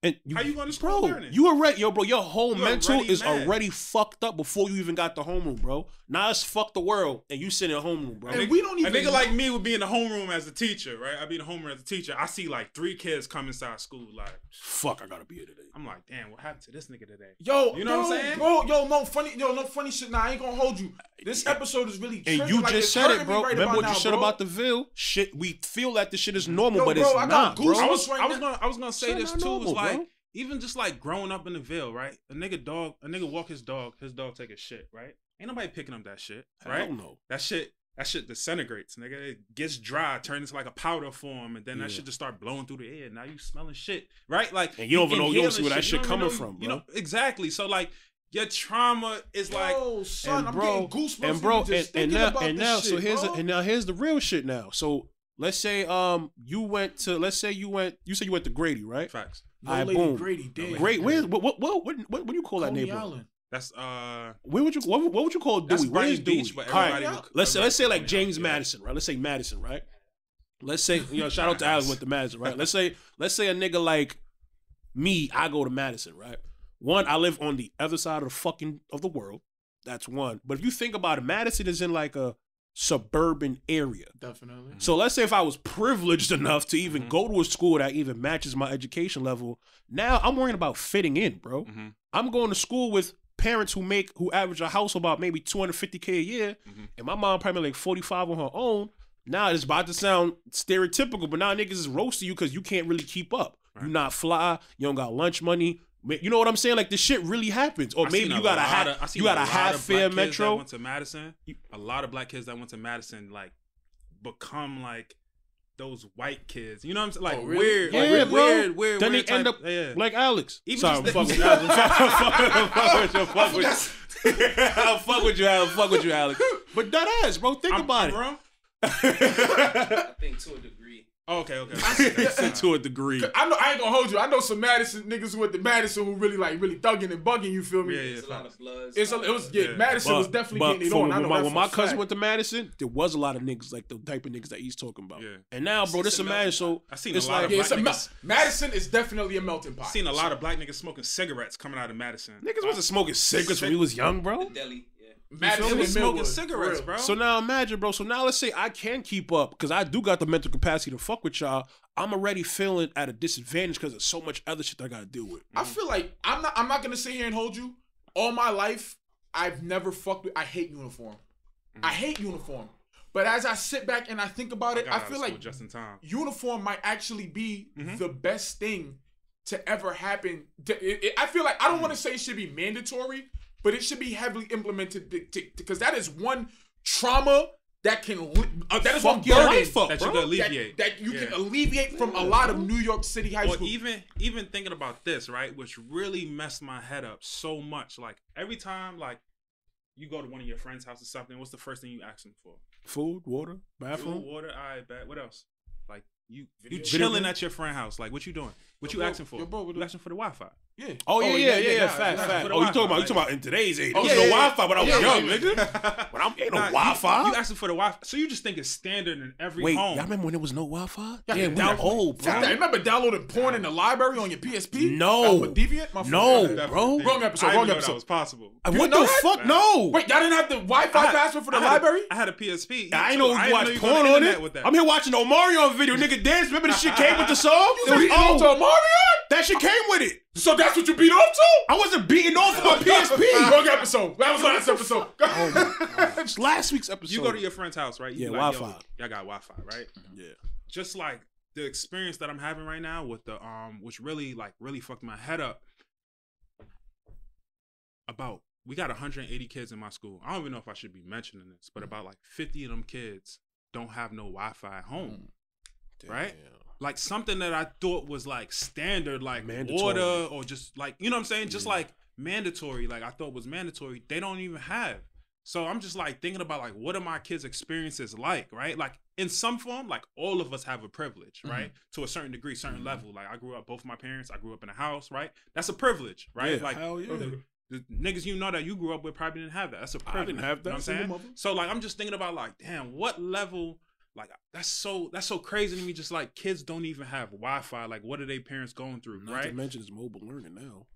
And how you going to school learning? You already, bro, your whole mental is mad. already fucked up before you even got the homeroom, bro. Now it's fuck the world, and you sit in a homeroom, bro. And we don't even. A nigga like me would be in the homeroom as a teacher, right? I'd be in the homeroom as a teacher. I see like 3 kids come inside school, like, fuck, I gotta be here today. I'm like, damn, what happened to this nigga today? Yo, you know what I'm saying? Bro, no funny shit. Nah, I ain't gonna hold you. This episode is really and triggering, you like, just said it, bro. Right Remember what you now, said bro. about the Ville? Shit, we feel that this shit is normal, but bro, it's I got not, bro. goosebumps. I was gonna say this too. Normal, It's like bro. even just like growing up in the Ville, right? A nigga walk his dog take a shit, right? Ain't nobody picking up that shit, right? Hell no. That shit disintegrates, nigga. It gets dry, turns into like a powder form, and then that shit just start blowing through the air. Now you smelling shit, right? Like, and you don't even know, you don't see where that you shit don't coming know, from, bro. You know exactly. So like, your trauma is like, son, and I'm bro, getting goosebumps. and bro, just and thinking now, about and this now, shit, so here's bro. and now here's the real shit now. So let's say you went to, you said you went to Grady, right? facts. No Alright, Lady boom. Grady, damn. Great. Where? What do you call that Coney neighborhood? Island. That's Where would you? What would you call that's Dewey? Where is Brighton Dewey? Beach, but All right, everybody would- let's say everybody like would James know, yeah. Madison, right? Let's say Madison, right? Let's say shout out to Alice with the Madison, right? Let's say a nigga like me, I go to Madison, right? One, I live on the other side of the world. That's one. But if you think about it, Madison is in like a suburban area. Definitely. So let's say if I was privileged enough to even go to a school that even matches my education level, now I'm worrying about fitting in, bro. I'm going to school with parents who average a house about maybe $250K a year, and my mom probably like 45 on her own. Now it's about to sound stereotypical, but now niggas is roasting you because you can't really keep up. Right. You not fly, you don't got lunch money. You know what I'm saying? Like this shit really happens. Or maybe you got a half fare metro. Went to Madison. A lot of black kids that went to Madison like become like those white kids. You know what I'm saying? Like really? weird, Yeah, like, bro. weird. Then they type, end up like Alex. Even Sorry, just fuck with Alex. Fuck with you, Alex. Fuck with you, Alex. But that ass, bro. Think about it. Wrong? I think to a degree. Oh, okay. To a degree. I ain't gonna hold you. I know some Madison niggas who went to Madison who really thugging and bugging. You feel me? Yeah, There's a lot of bloods. Madison was definitely getting it on. I know when my cousin went to Madison, there was a lot of niggas like the type of niggas that he's talking about. Yeah. And now, bro, this is Madison. So I seen it's a lot like of black niggas. Madison is definitely a melting pot. I seen a lot of black niggas smoking cigarettes coming out of Madison. Niggas wasn't smoking cigarettes when he was young, bro. Deli, yeah. Madison was and smoking Millwood, cigarettes, for bro. real. So now imagine, bro. So now let's say I can keep up because I do got the mental capacity to fuck with y'all. I'm already feeling at a disadvantage because there's so much other shit I gotta deal with. I feel like I'm not gonna sit here and hold you. All my life, I've never fucked with. I hate uniform. I hate uniform. But as I sit back and I think about it, I feel like just in time. uniform might actually be the best thing to ever happen. I feel like I don't want to say it should be mandatory, but it should be heavily implemented because that is one trauma that can that is one your burden life up, that bro. you can alleviate. that you can alleviate from a lot of New York City high Or school. even thinking about this, right, which really messed my head up so much. Like every time, like you go to one of your friends' house or something, what's the first thing you ask them for? Food, water, bathroom. Food, water. I bet. What else? Like you Video chilling game? at your friend's house. Like what you doing? What you bro, asking for? yo, bro, You asking for the Wi-Fi? Yeah. Oh yeah. Fact. Fact. the Oh, you talking Wi-Fi, about in today's age? Oh, There was yeah, no yeah. Wi-Fi when I was Yeah, young, yeah. nigga. But ain't no Nah, Wi-Fi. You asking for the Wi-Fi? So you just think it's standard in every Wait, home? y'all remember when there was no Wi-Fi? Yeah, Damn, we download- old, bro. I remember downloading porn in the library on your PSP? No. Deviant? My No, fault. bro. Wrong episode, I didn't wrong know episode. That was possible. What didn't the know that? fuck? No. Wait, y'all didn't have the Wi-Fi password for the library? I had a PSP. I ain't too. know you didn't watch know you porn go to the on internet it. with that. I'm here watching the Omarion video. Nigga dance. Remember the shit came with the song? You beat off to Mario? That shit came with it. So that's what you beat off to? I wasn't beating off my PSP. Wrong episode. That was last episode. It's last week's episode. You go to your friend's house, right? You Yeah, be like, Wi-Fi. Yo, y'all got Wi-Fi, right? Yeah. Just like the experience that I'm having right now with the which really fucked my head up. About we got 180 kids in my school. I don't even know if I should be mentioning this, but about like 50 of them kids don't have no Wi-Fi at home. Right? Like something that I thought was like standard, like Mandatory. water or just like, you know what I'm saying? Just like mandatory, like I thought was mandatory. They don't even have. So I'm just like thinking about like, what are my kids' experiences like, right? Like in some form, like all of us have a privilege, right? To a certain degree, certain level. Like I grew up, both of my parents, I grew up in a house, right? That's a privilege, right? Yeah, Like hell yeah. the niggas you know that you grew up with probably didn't have that. That's a privilege. didn't have that. You know what I'm saying? So like I'm just thinking about like, damn, what level Like that's so crazy to me. Just like kids don't even have Wi-Fi. Like what are their parents going through? Not right? to mention it's mobile learning now.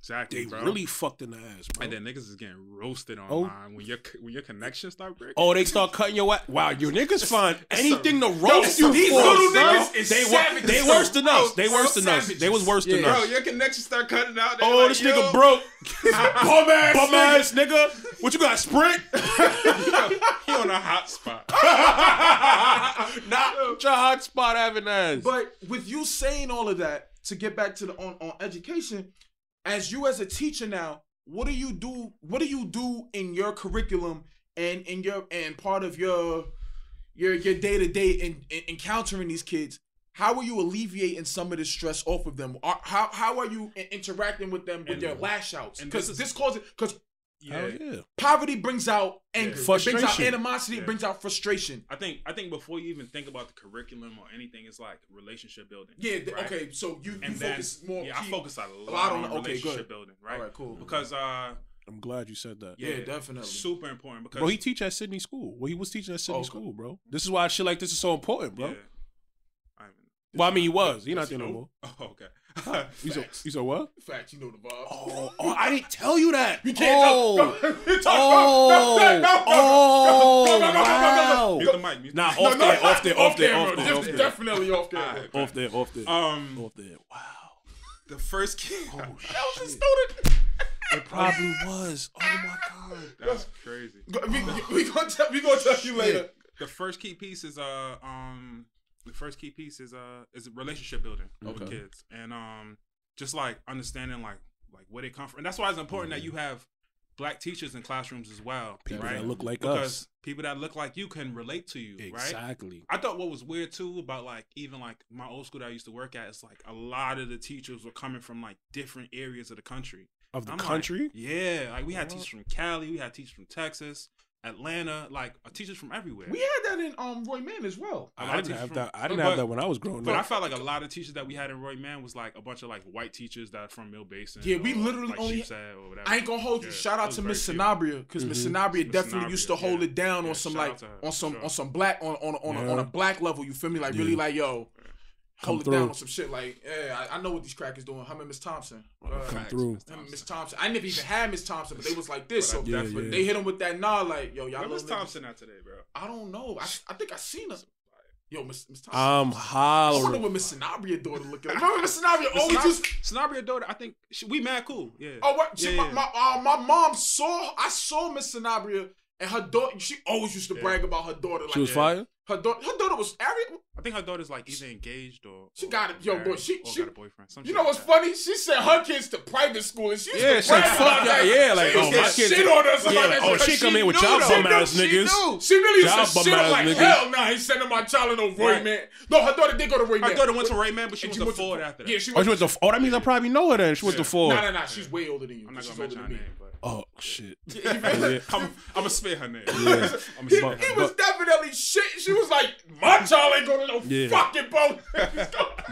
Exactly, They bro. really fucked in the ass, bro. And then niggas is getting roasted online when your connection start breaking. Oh, they start cutting your ass. Wow, your niggas find anything to roast Yo, you these for, little bro. niggas is savages. They worse than us. They Bro, worse than us. They was worse than Bro, us. your connection start cutting out. They Oh, like, this yo, nigga broke. Bum ass nigga. What you got, Sprint? He on a hot spot. Not your hotspot having ass. But with you saying all of that, to get back to the on education, as you as a teacher now, what do you do? What do you do in your curriculum and in your and part of your day to day in encountering these kids? How are you alleviating some of the stress off of them? How are you interacting with them with their lash outs? Because this causes Yeah. poverty brings out anger, it brings out Frustration. animosity, it brings out frustration. I think before you even think about the curriculum or anything, it's like relationship building. Yeah, right? okay. So you focus more. Yeah, I key- focus a I lot don't on know. Okay, relationship good. building, right? All right, cool. Because I'm glad you said that. Yeah, definitely. super important. Because Bro, he teach at Sydney School. Well, he was teaching at Sydney Okay. School, bro. This is why shit like this is so important, bro. yeah. Well, I mean, he was. He not there no more. Oh, okay. You said what? Fact, you know the vibe. Oh, I didn't tell you that. You can't wow. Mute the mic. Mute the Nah, mic. off there. Definitely off there. Alright. Off there. Off there. Wow. The first kid. Oh, That was a shit. student. It probably was. Oh my god. That's crazy. We gonna tell you later. The first key piece is relationship building with kids, and just like understanding like where they come from, and that's why it's important that you have black teachers in classrooms as well, People right? that look like because us. people that look like you can relate to you, right? Exactly. I thought what was weird too about like even like my old school that I used to work at is like a lot of the teachers were coming from like different areas of the country. Of the I'm country? Like, yeah, like we had teachers from Cali, we had teachers from Texas, Atlanta, like teachers from everywhere. We had that in Roy Mann as well. A lot I of didn't teachers have from- that. I didn't have that when I was growing But I up. felt like a lot of teachers that we had in Roy Mann was like a bunch of like white teachers that are from Mill Basin. Yeah, we or, literally like only. Sheepshead or whatever. I ain't gonna hold you. Yeah, Shout it out was to very Miss few. Sanabria because Miss Sanabria Miss definitely used to Sanabria, hold yeah. it down Yeah, on some shout like out to her, on some sure. on some black on a black level. You feel me? Like really like yo. Come Hold it through. down on some shit like, yeah, I know what these crackers doing. Him and Miss Thompson. Come through. Miss Thompson. I never even had Miss Thompson, but they was like this. So Yeah, definitely- yeah. they hit him with that nod, like, yo, y'all Where was little niggas- Thompson at today, bro? I don't know. I think I seen her. Yo, Miss Thompson. I'm I wonder hollering. what Miss Sanabria daughter looking like. Remember Miss Sanabria always used. Sanabria daughter, I think we mad cool. Yeah. Oh, what? Yeah, She, yeah. my mom saw. I saw Miss Sanabria and her daughter. She always used to brag about her daughter. Like, She was fire? Her daughter was Ariel. I think her daughter's like either engaged or She got it. Yo, married boy, she got a boyfriend. Some You shit know like what's that. funny? She sent her kids to private school and she used Yeah, to she brag fuck about that. that. Yeah, like, She oh, used my to kids. shit on us. Yeah, about like, that oh, shit. she come in with knew y'all that. bum ass She niggas. knew. She really Y'all used to bum shit on ass like, niggas. hell nah, he's sending my child to no Roy Right. Man. No, her daughter did go to Roy Man. Her daughter went to Ray Man, but she And went to Ford after that. Yeah, she Oh, went she went to. Oh, that means I probably know her then. She went to Ford. Nah. She's way older than you. I'm not She's gonna older mention than her me. name, but Oh shit. I'm gonna spare her name. Yeah. I'm He gonna spare her was name. definitely shit. She was like, my child ain't going to no Yeah. fucking boat.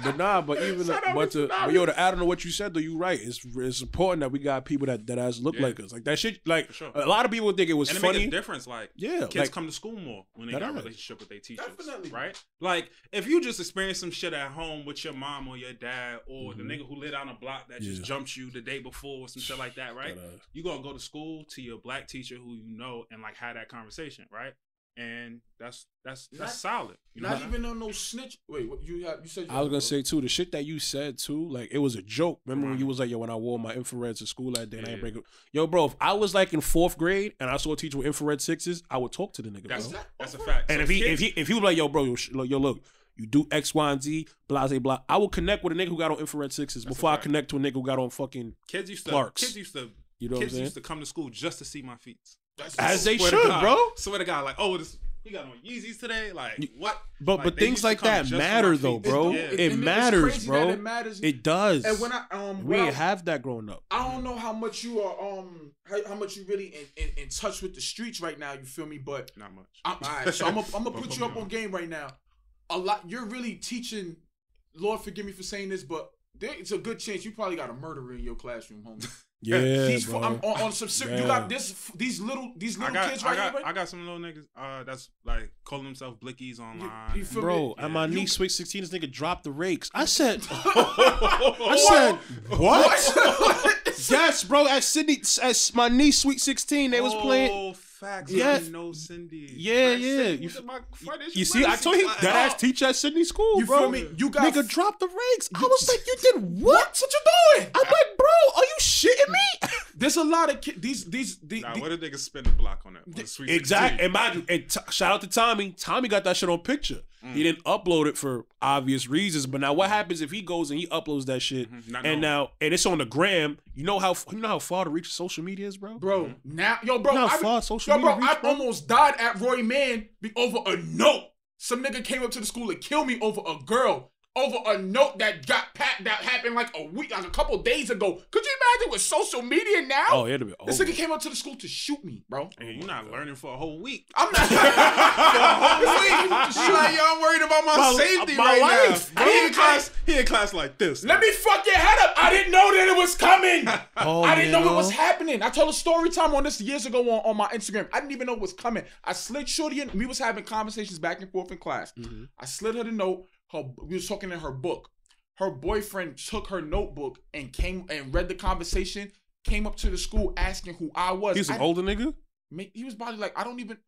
But nah, but even Shout out but, Mr. but yo, to add on to what you said though, you right. It's important that we got people that has look Yeah. like us. Like that shit. Like sure. a lot of people think it was And it funny. makes a difference. Like, Yeah, kids like- come to school more when they That got a is. relationship with their teachers. Definitely. Right? Like, if you just experience some shit at home with your mom or your dad or the nigga who lived on a block that just Yeah. jumped you the day before or some shit like that, right? That, You gonna go to school to your black teacher who you know and like have that conversation, right? And that's Not- solid. You know Not what I even on no snitch. Wait, what you said? I was gonna say too, the shit that you said too, like it was a joke. Remember when you was like, yo, when I wore my infrared to school that day, and I ain't Yeah. break it. Yo, bro, if I was like in 4th grade and I saw a teacher with infrared 6s, I would talk to the nigga, That's bro. that's a fact. And So if he was like, yo, bro, yo, look, you do X, Y, and Z, blah, blah, blah. I will connect with a nigga who got on infrared 6s before I fact. connect to a nigga who got on fucking. kids used Clarks. to You know what I'm saying? used to come to school just to see my feet. As they Swear to should, God. bro. Swear to God, like, oh, he got on Yeezys today. Like, what? But they things used to like come that just for matter my though, feet. bro. Yeah. It And it's matters, crazy bro. that it matters. It does. And when we ain't have that growing up. I don't know how much you are how much you really in touch with the streets right now. You feel me? But Not much. all right, so I'm gonna put you up on game right now. A lot. You're really teaching. Lord forgive me for saying this, but it's a good chance you probably got a murderer in your classroom, homie. Yeah, These bro. I'm on some serious. You got these little kids right here. I got some little niggas that's like calling themselves blickies online. You feel Bro, me? at my niece Sweet 16, this nigga dropped the rakes. I said, what? Yes, bro. At my niece Sweet 16, they was playing. Facts. Yes. I know Cindy. Yeah. You see, I told you that ass teacher at Sydney School, You bro. feel me? You got Nigga dropped the rakes. I was like, you did what? What you doing? I'm like, bro, are you shitting me? There's a lot of kids. What did niggas spin the block on that? On the Sweet Exactly. 16? And mind you, shout out to Tommy. Tommy got that shit on picture. He didn't upload it for obvious reasons. But now what happens if he goes and he uploads that shit and it's on the gram? You know how far to reach social media is, bro? Bro, now, You know how far social media reach, I bro? almost died at Roy Mann over a note. Some nigga came up to the school and killed me over a girl. Over a note that happened like a couple days ago. Could you imagine with social media now? Oh, it'll be over. This nigga came up to the school to shoot me, bro. Hey, you're not learning for a whole week. I'm not. She like, yo, I'm worried about my safety my right life, now. He in class like this. Let me fuck your head up. I didn't know that it was coming. Oh, I didn't know it was happening. I told a story time on this years ago on my Instagram. I didn't even know it was coming. I slid Shorty in. We was having conversations back and forth in class. I slid her the note. We was talking in her book. Her boyfriend took her notebook and came and read the conversation, came up to the school asking who I was. He's an older nigga? He was probably like, I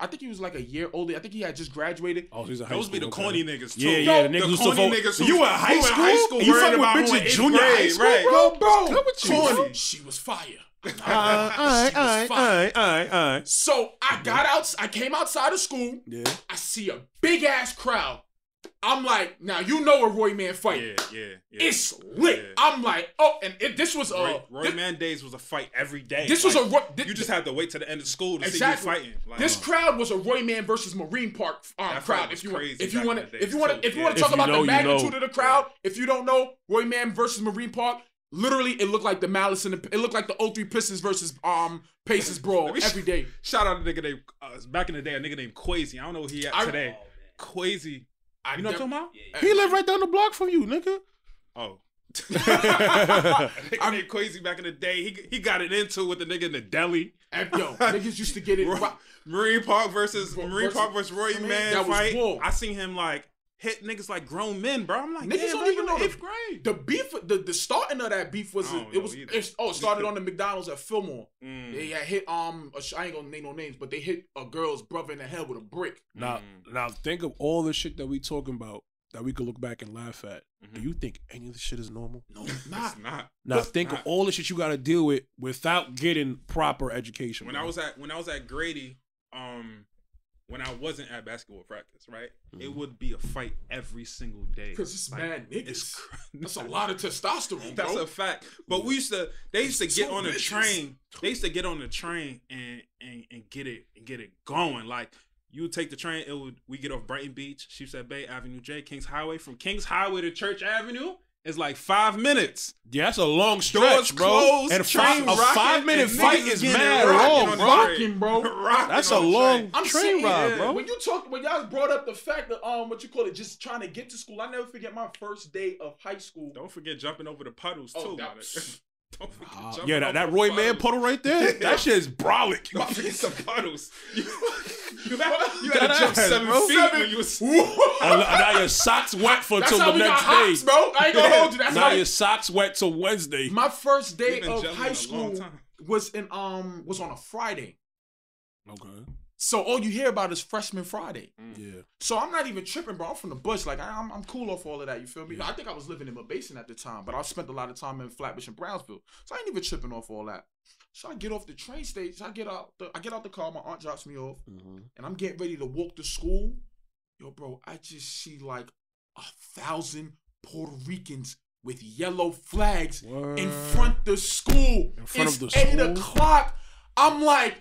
think he was like a year older. I think he had just graduated. Oh, he's a high Those school. be the corny niggas too. Yeah, the The niggas corny niggas who you in high school? You fucking worried about with who in bitches eighth junior high grade, school, right? bro? Bro, Corny. She was fire. Alright. So I came outside of school. Yeah. I see a big ass crowd. I'm like, now you know a Roy Man fight. Yeah. It's lit. Yeah. I'm like, oh, and this was Roy Man days was a fight every day. This like, was you just had to wait to the end of school to exactly. see you fighting. Like, This crowd was a Roy Man versus Marine Park That crowd. fight If you was want, crazy if you back want in the to, if you days, want to, too. if you want Yeah. to talk If you about know, the you magnitude know. of the crowd, if you don't know Roy Man versus Marine Park, literally it looked like the Malice and it looked like the 03 Pistons versus Paces brawl every day. Shout out to a nigga named back in the day, a nigga named Quasi. I don't know who he at today. Quasi. You know what I'm talking about? Yeah. He lived right down the block from you, nigga. Oh. nigga named Quasi back in the day. He got it into with the nigga in the deli. And, yo, niggas used to get it. Marine Park versus Roy Man that was fight. war. I seen him like hit niggas like grown men, bro. I'm like, Niggas damn, don't bro, even you know in the 8th grade. The beef, the starting of that beef was I don't it know started on the McDonald's at Fillmore. Mm. They had hit I ain't gonna name no names, but they hit a girl's brother in the head with a brick. Now think of all the shit that we talking about that we could look back and laugh at. Do you think any of this shit is normal? No, it's not. It's not. Now think of all the shit you got to deal with without getting proper education. When bro. I was at Grady, when I wasn't at basketball practice, right, it would be a fight every single day. Because it's mad niggas. It's That's a lot of testosterone, That's bro. a fact. But they used to get Two on the bitches. train. They used to get on the train and get it going. Like you would take the train. We get off Brighton Beach, Sheepshead Bay, Avenue J, Kings Highway. From Kings Highway to Church Avenue is like 5 minutes. Yeah, that's a long stretch, Doors bro. closed, And train a rocking, 5-minute and fight niggas is getting mad rocking long, on the bro. train. Rocking, bro. Rocking That's a on the long train. I'm train saying, ride, bro. when y'all brought up the fact that what you call it, just trying to get to school. I never forget my first day of high school. Don't forget jumping over the puddles too. that- man. Don't forget jumping Yeah, over that the Roy Man puddles. puddle right there. That shit is brolic. Don't forget some puddles. You had That to jump ass, 7 bro. feet when you was. And now your socks wet for That's till how the we got next hops, day. bro. I ain't gonna hold you. That's Now how your socks wet till Wednesday. my first day We've been of gelling high a long school time. was on a Friday. Okay. So all you hear about is freshman Friday. Yeah. So I'm not even tripping, bro. I'm from the bush. Like I'm cool off all of that. You feel me? I think I was living in my basin at the time, but I spent a lot of time in Flatbush and Brownsville, so I ain't even tripping off all that. So I get off the train station. I get out the car. My aunt drops me off, and I'm getting ready to walk to school. Yo, bro, I just see like 1,000 Puerto Ricans with yellow flags in front of the school. In front It's of the 8 school? o'clock. I'm like,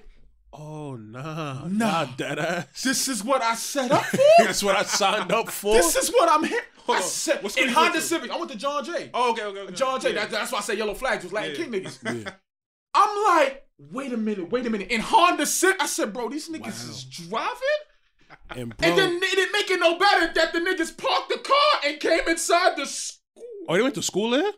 Oh, nah. Nah. Dead ass. this is what I set up for. That's what I signed up for. This is what I'm here. Hold I on. said, What school in you went Honda to? Civic. I went to John Jay. Oh, okay. John Jay. Yeah. That's why I said yellow flags was Latin Yeah. King niggas. Yeah. I'm like, wait a minute. In Honda Civic, I said, bro, these niggas is driving? And bro, And then it didn't make it no better that the niggas parked the car and came inside the school. oh, they went to school there?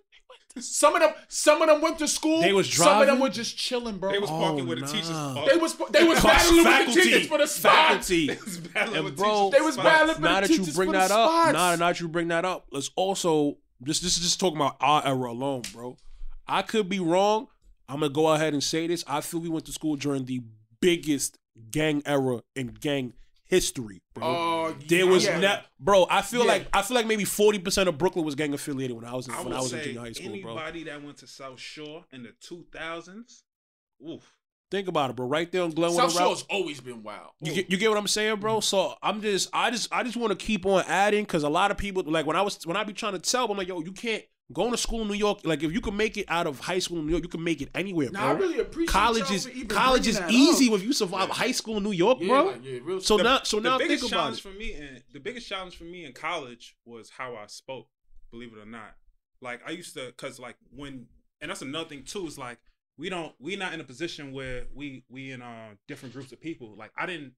Some of them went to school. They was Some of them driving? were just chilling, bro. They was parking with the teachers. They was battling with the teachers for the spots. faculty. They was battling And with bro, teachers. They was battling for now the that you teachers bring for the that up, spots. now that you bring that up, let's also this is just talking about our era alone, bro. I could be wrong. I'm gonna go ahead and say this. I feel we went to school during the biggest gang era in gang history, bro. Oh, There was yeah. bro. I feel like maybe 40% of Brooklyn was gang affiliated when I was in I would junior high school, bro. anybody that went to South Shore in the 2000s, oof. Think about it, bro. Right there on Glenwood South Route. Shore's always been wild. You get what I'm saying, bro? So I just want to keep on adding because a lot of people like when I be trying to tell them, I'm like, yo, you can't go to school in New York. Like if you can make it out of high school in New York, you can make it anywhere, bro. Now I really appreciate college y'all is for even college is bringing that easy up. if you survive high school in New York, Yeah, bro. like, yeah, real So shit. now The think biggest about challenge it. for me and the biggest challenge for me in college was how I spoke. Believe it or not, like I used to, cause like when, and that's another thing too. Is like we not in a position where we in different groups of people. Like I didn't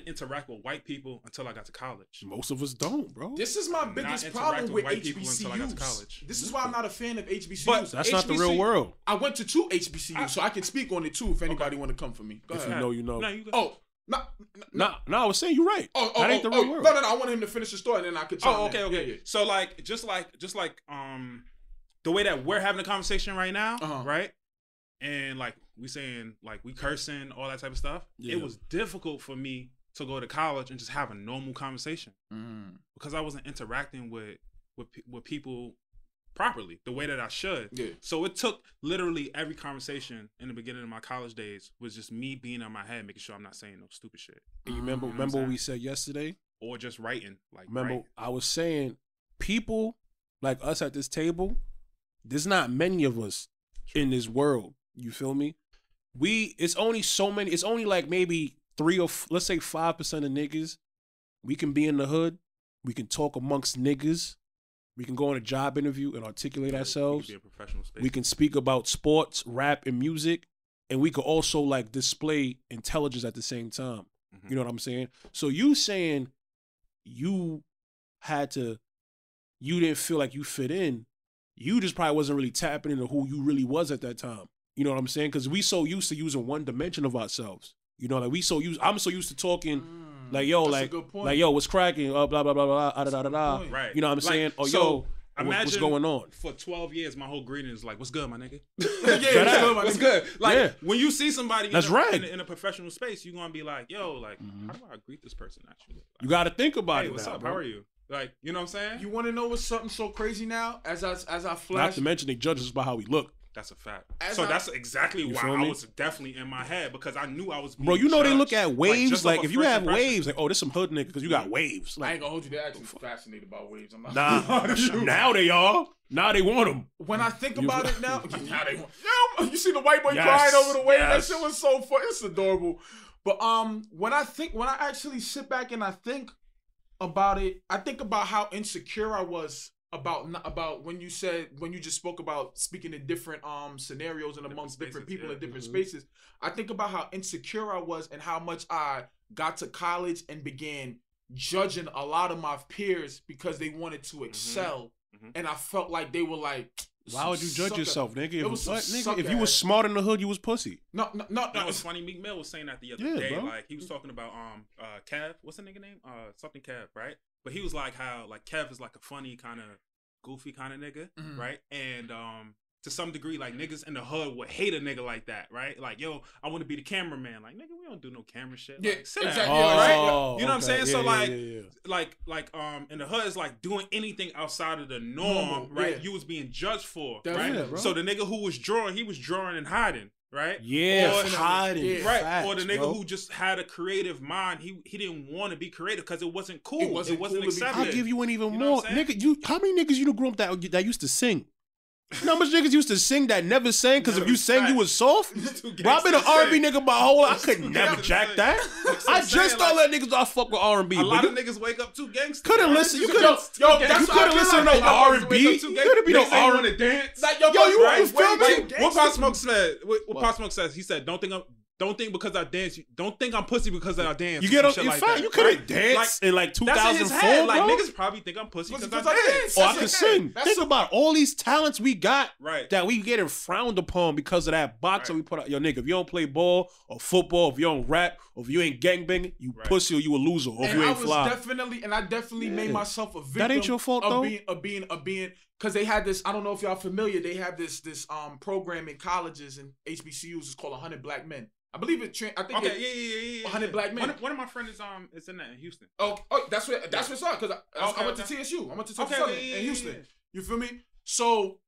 interact with white people until I got to college. Most of us don't, bro. This is my biggest problem with white people until I got to HBCUs. college. This is why I'm not a fan of HBCUs. But That's not the real world. I went to 2 HBCUs, so I can speak on it too if anybody want to come for me. Go If ahead. you know, you know. No, you go. Oh, no. No, I was saying you're right. That ain't the real world. No, I want him to finish the story and then I could chime Oh, in. okay. Yeah. So like, just like the way that we're having a conversation right now, right? And like we saying like we cursing, all that type of stuff. Yeah. It was difficult for me to go to college and just have a normal conversation because I wasn't interacting with people properly the way that I should. Yeah. So it took literally every conversation in the beginning of my college days was just me being on my head, making sure I'm not saying no stupid shit And you remember what we said yesterday? or just writing. Like Remember, write. I was saying people like us at this table, there's not many of us in this world. You feel me? It's only so many, it's only like maybe 3 or let's say 5% of niggas. We can be in the hood. We can talk amongst niggas. We can go on a job interview and articulate ourselves. We can be a professional space. We can speak about sports, rap, and music. And we could also like display intelligence at the same time. Mm-hmm. You know what I'm saying? So you saying you didn't feel like you fit in, you just probably wasn't really tapping into who you really was at that time. You know what I'm saying? Because we so used to using one dimension of ourselves. You know, like I'm so used to talking like, yo, That's a good point. like, yo, what's cracking? Blah, blah, blah, blah, da, da, da, da. Right. You know what I'm saying? Like, Oh, so, yo, imagine what's going on? For 12 years, my whole greeting is like, what's good, my nigga? What's good? Like, Yeah. when you see somebody That's right. in a professional space, you're going to be like, yo, like, how do I greet this person, actually? Like, You got to think about hey, it what's now, up? bro. How are you? Like, you know what I'm saying? You want to know what's something so crazy now? As I Not flash, to mention they judge us by how we look. That's a fact. As So I- that's exactly why feel I me? was definitely in my head because I knew I was being Bro, you know they judged. look at waves. just Like, off a if you first have impression. waves, like, oh, this some hood nigga because you got waves. I Like, ain't gonna hold you. They're actually fascinated about waves. I'm not. nah, now they are. Now they want them. When I think You- about it now, now they want. Yo, you see the white boy Yes, crying over the wave. yes. That shit was so fun. It's adorable. But when I actually sit back and I think about it, I think about how insecure I was about when you just spoke about speaking in different scenarios and amongst different spaces, people yeah. in different spaces. I think about how insecure I was and how much I got to college and began judging a lot of my peers because they wanted to excel, and I felt like they were like, Why would you judge sucker. yourself, nigga? It was some sucker If you was ass- smart in the hood, you was pussy. No, It's funny. Meek Mill was saying that the other Yeah, day. bro. Like he was talking about Kev. What's the nigga name? Something Kev, right? But he was like how like Kev is like a funny kind of goofy kind of nigga, right? And to some degree, like niggas in the hood would hate a nigga like that, right? Like, yo, I want to be the cameraman. Like, nigga, we don't do no camera shit. Yeah, Like, sit exactly. down, Yeah, right? Oh, You know what I'm okay. saying? Yeah, So yeah, like, yeah. in the hood is like doing anything outside of the norm, Normal, right? yeah. You was being judged for, Definitely, right? bro. So the nigga who was drawing, he was drawing and hiding, right? Yeah, Or- hiding. Yeah. Right, Facts, or the nigga bro. who just had a creative mind, he didn't want to be creative because it wasn't cool. It wasn't cool to be accepted. I'll give you one even You know more. what I'm saying? Nigga, how many niggas you grew up that used to sing? You know how much niggas used to sing that never sang because if you sang, you was soft? Too Bro, I've been an gangsta to R&B sing. nigga my whole life. I could Too never gangsta jack to that. sing. That's what I I'm just saying, started letting niggas I fuck with R&B. A lot but of niggas wake up too gangster. couldn't bro. listen. You Yo, couldn't. yo, You that's couldn't listen to no R&B. You couldn't be no Niggas ain't R&B. want to dance. Like, Yo, you Right? feel me? What Pop Smoke said? What Pop Smoke says? He said, "Don't think don't think because I dance. Don't think I'm pussy because I dance. You get some on, shit you like fine. that, You couldn't right? dance in like That's in his 2004, head. bro. Like niggas probably think I'm pussy because I dance. Or I can sing. Think about all these talents we got Right. that we getting frowned upon because of that box that we put out. Yo, nigga, if you don't play ball or football, if you don't rap, or if you ain't gangbanging, you pussy or you a loser, or if you ain't fly. I definitely made myself a victim. That ain't your fault, though. Of being, because they had this. I don't know if y'all familiar. They have this program in colleges and HBCUs. It's called 100 Black Men. I believe it. I think. Okay, yeah. 100 Black Men. One of my friends is in that in Houston. Oh, that's what's up. Because I went to TSU. I went to TSU in Houston. Yeah. You feel me? So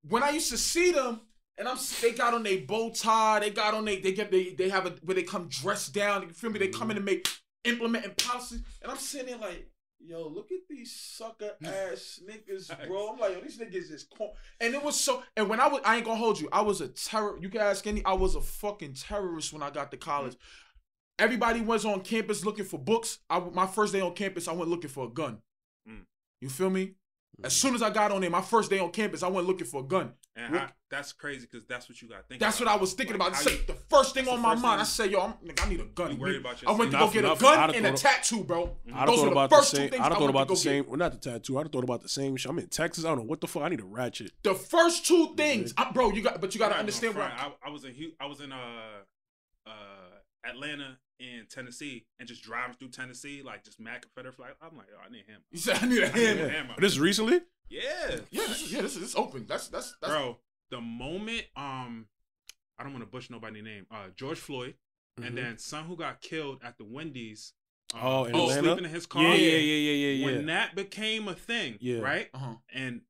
when I used to see them, and they got on their bow tie. They got on they have where they come dressed down. You feel me? They come in and implementing policies, and I'm sitting there like, yo, look at these sucker ass niggas, bro. I'm like, yo, these niggas is corn. And it was so. And when I ain't gonna hold you. I was a terror. You can ask any. I was a fucking terrorist when I got to college. Everybody was on campus looking for books. My first day on campus, I went looking for a gun. You feel me? As soon as I got on there, my first day on campus, I went looking for a gun. And that's crazy because that's what you got to think That's about. what I was thinking about. The first thing on my mind, I said, yo, I need a gun. I went to go get a gun and a tattoo, bro. I'd have thought about the same. I'd have thought about the same. Well, not the tattoo. I'd have thought about the same shit. I'm in Texas. I don't know what the fuck. I need a ratchet. The first two things, bro. You got to understand what I was in Atlanta and Tennessee and just driving through Tennessee, like just mad Confederate flag. I'm like, oh, I need him. You said I need a hammer. This is recently? Yeah. This is open. That's bro. The moment I don't want to butcher nobody's name. George Floyd, and then son who got killed at the Wendy's. In Atlanta? Sleeping in his car. Yeah. When that became a thing, right? And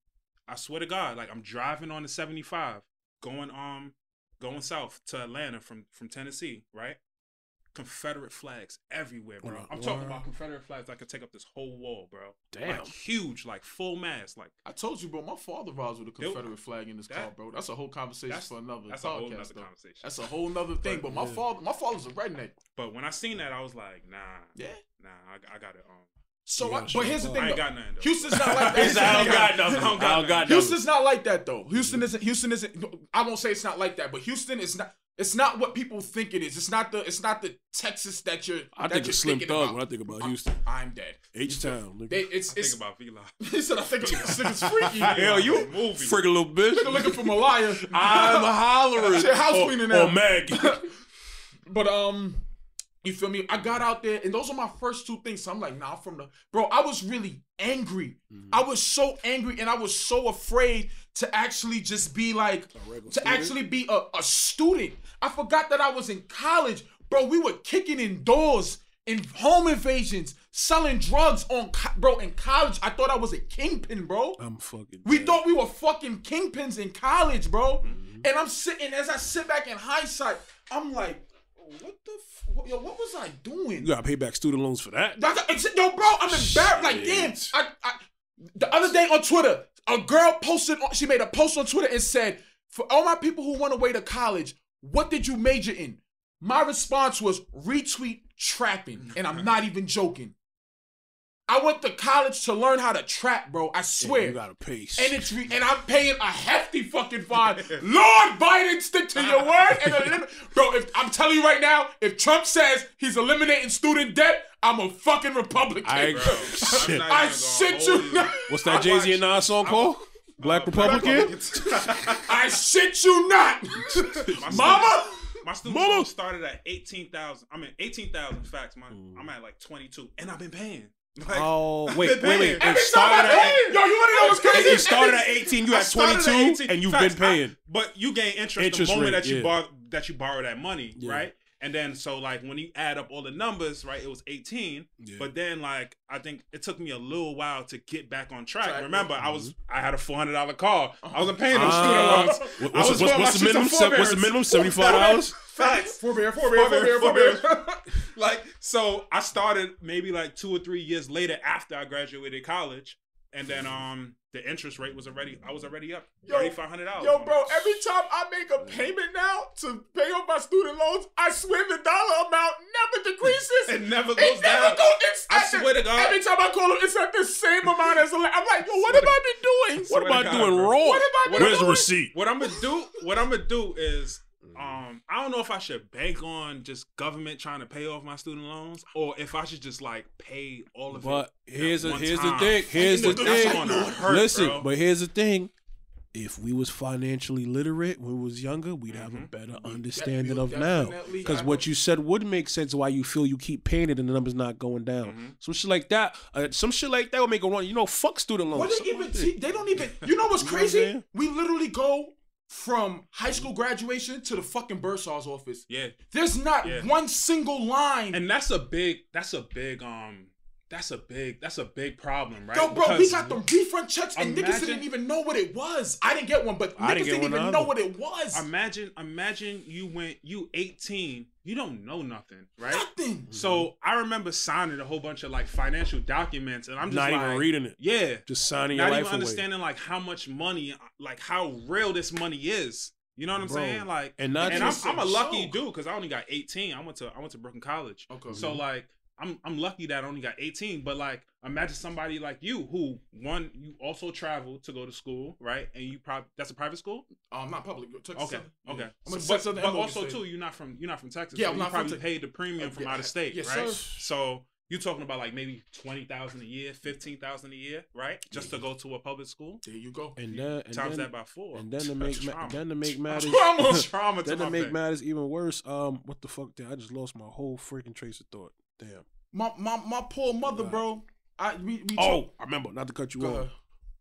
I swear to God, like I'm driving on the 75, going south to Atlanta from Tennessee, right? Confederate flags everywhere, bro. I'm talking about Confederate flags that could take up this whole wall, bro. Damn. Like huge, like full mass. Like I told you, bro, my father rides with a Confederate flag in his car, bro. That's a whole conversation for another That's podcast, a whole nother conversation. That's a whole nother thing. But my father's a redneck. But when I seen that, I was like, nah. Yeah. Nah, I got it. But here's the thing, I ain't though. got nothing, though. Houston's not like that. I don't got nothing. Houston's not like that, though. Houston isn't. I won't say it's not like that, but Houston is not. It's not what people think it is. It's not the Texas that you're. I think it's Slim Thug when I think about Houston. I'm dead. H-Town. I think about V-Live. He said I think this nigga's freaky. Hell, you a freaking little bitch. Nigga looking for Malaya. I'm hollering. Shit, house cleaning now. Or Maggie. But you feel me? I got out there, and those are my first two things. So I'm like, nah, bro, I was really angry. I was so angry, and I was so afraid to actually just be like, actually be a student. I forgot that I was in college. Bro, we were kicking in doors, in home invasions, selling drugs bro, in college. I thought I was a kingpin, bro. I'm fucking We thought we were fucking kingpins in college, bro. And I'm sitting, as I sit back in hindsight, I'm like, what was I doing? You gotta pay back student loans for that. Yo, bro, I'm embarrassed. Like, damn. The other day on Twitter, a girl she made a post on Twitter and said, for all my people who went away to college, what did you major in? My response was retweet trapping, and I'm not even joking. I went to college to learn how to trap, bro. I swear. Yeah, you gotta pay. And I'm paying a hefty fucking fine. Lord Biden, stick to your word. Bro, I'm telling you right now, if Trump says he's eliminating student debt, I'm a fucking Republican. I shit you not. What's that Jay-Z and Nas song called? Black Republican? I shit you not. Mama? My student loan started at 18,000. I mean, 18,000 facts. I'm at like 22, and I've been paying. Like, wait. It started at 8. Yo, you want to know what's crazy? It started at 18. You at 22, and you've been paying. But you gain interest the moment that you borrow that money, right? And then so like when you add up all the numbers, right? It was 18. Yeah. But then like I think it took me a little while to get back on track. Remember, I had a $400 car. I wasn't paying those student loans. What's the minimum? What's the minimum? $75. Facts. Forbear. Like, so I started maybe like 2 or 3 years later after I graduated college. And then the interest rate was I was already up $3,500. Yo, bro, every time I make a payment now to pay off my student loans, I swear the dollar amount never decreases. It never goes down. I swear to God. Every time I call them, it's at the same amount as I'm like, yo, what have I been doing? What am I doing wrong? What have I been doing? Where's the receipt? What I'm gonna do is I don't know if I should bank on just government trying to pay off my student loans, or if I should just like pay all of it. But here's the thing. Hurt, Listen, bro. but here's the thing. If we was financially literate when we was younger, we'd have a better understanding of now. Because what you said would make sense why you feel you keep paying it and the number's not going down. Some shit like that. Will make a run. Fuck student loans. What they don't even. You know what's crazy? We literally go from high school graduation to the fucking bursar's office. Yeah. There's not one single line. And that's a big problem, right? Yo, bro, because we got the refund checks and niggas didn't even know what it was. I didn't get one, but niggas didn't even know what it was. Imagine you 18, you don't know nothing, right? Nothing. So I remember signing a whole bunch of like financial documents, and I'm just not like, even reading it. Yeah, just signing your not life even away. understanding like how much money, like how real this money is. You know what I'm saying? Like, and I'm a lucky dude because I only got 18. I went to Brooklyn College. Okay. So like, I'm lucky that I only got 18. But like, imagine somebody like you who you also travel to go to school, right? And you probably that's a private school. Not public. Okay. But also too, you're not from Texas. Yeah, so I'm you not probably from paid the premium from out of state, yes, right? Sir. So you're talking about like maybe $20,000 a year, $15,000 a year, right? Just to go to a public school. There you go. And that by 4. And then to make matters, trauma. Then to make matters even worse, what the fuck? I just lost my whole freaking trace of thought. Damn. My poor mother, bro. I remember. Not to cut you off.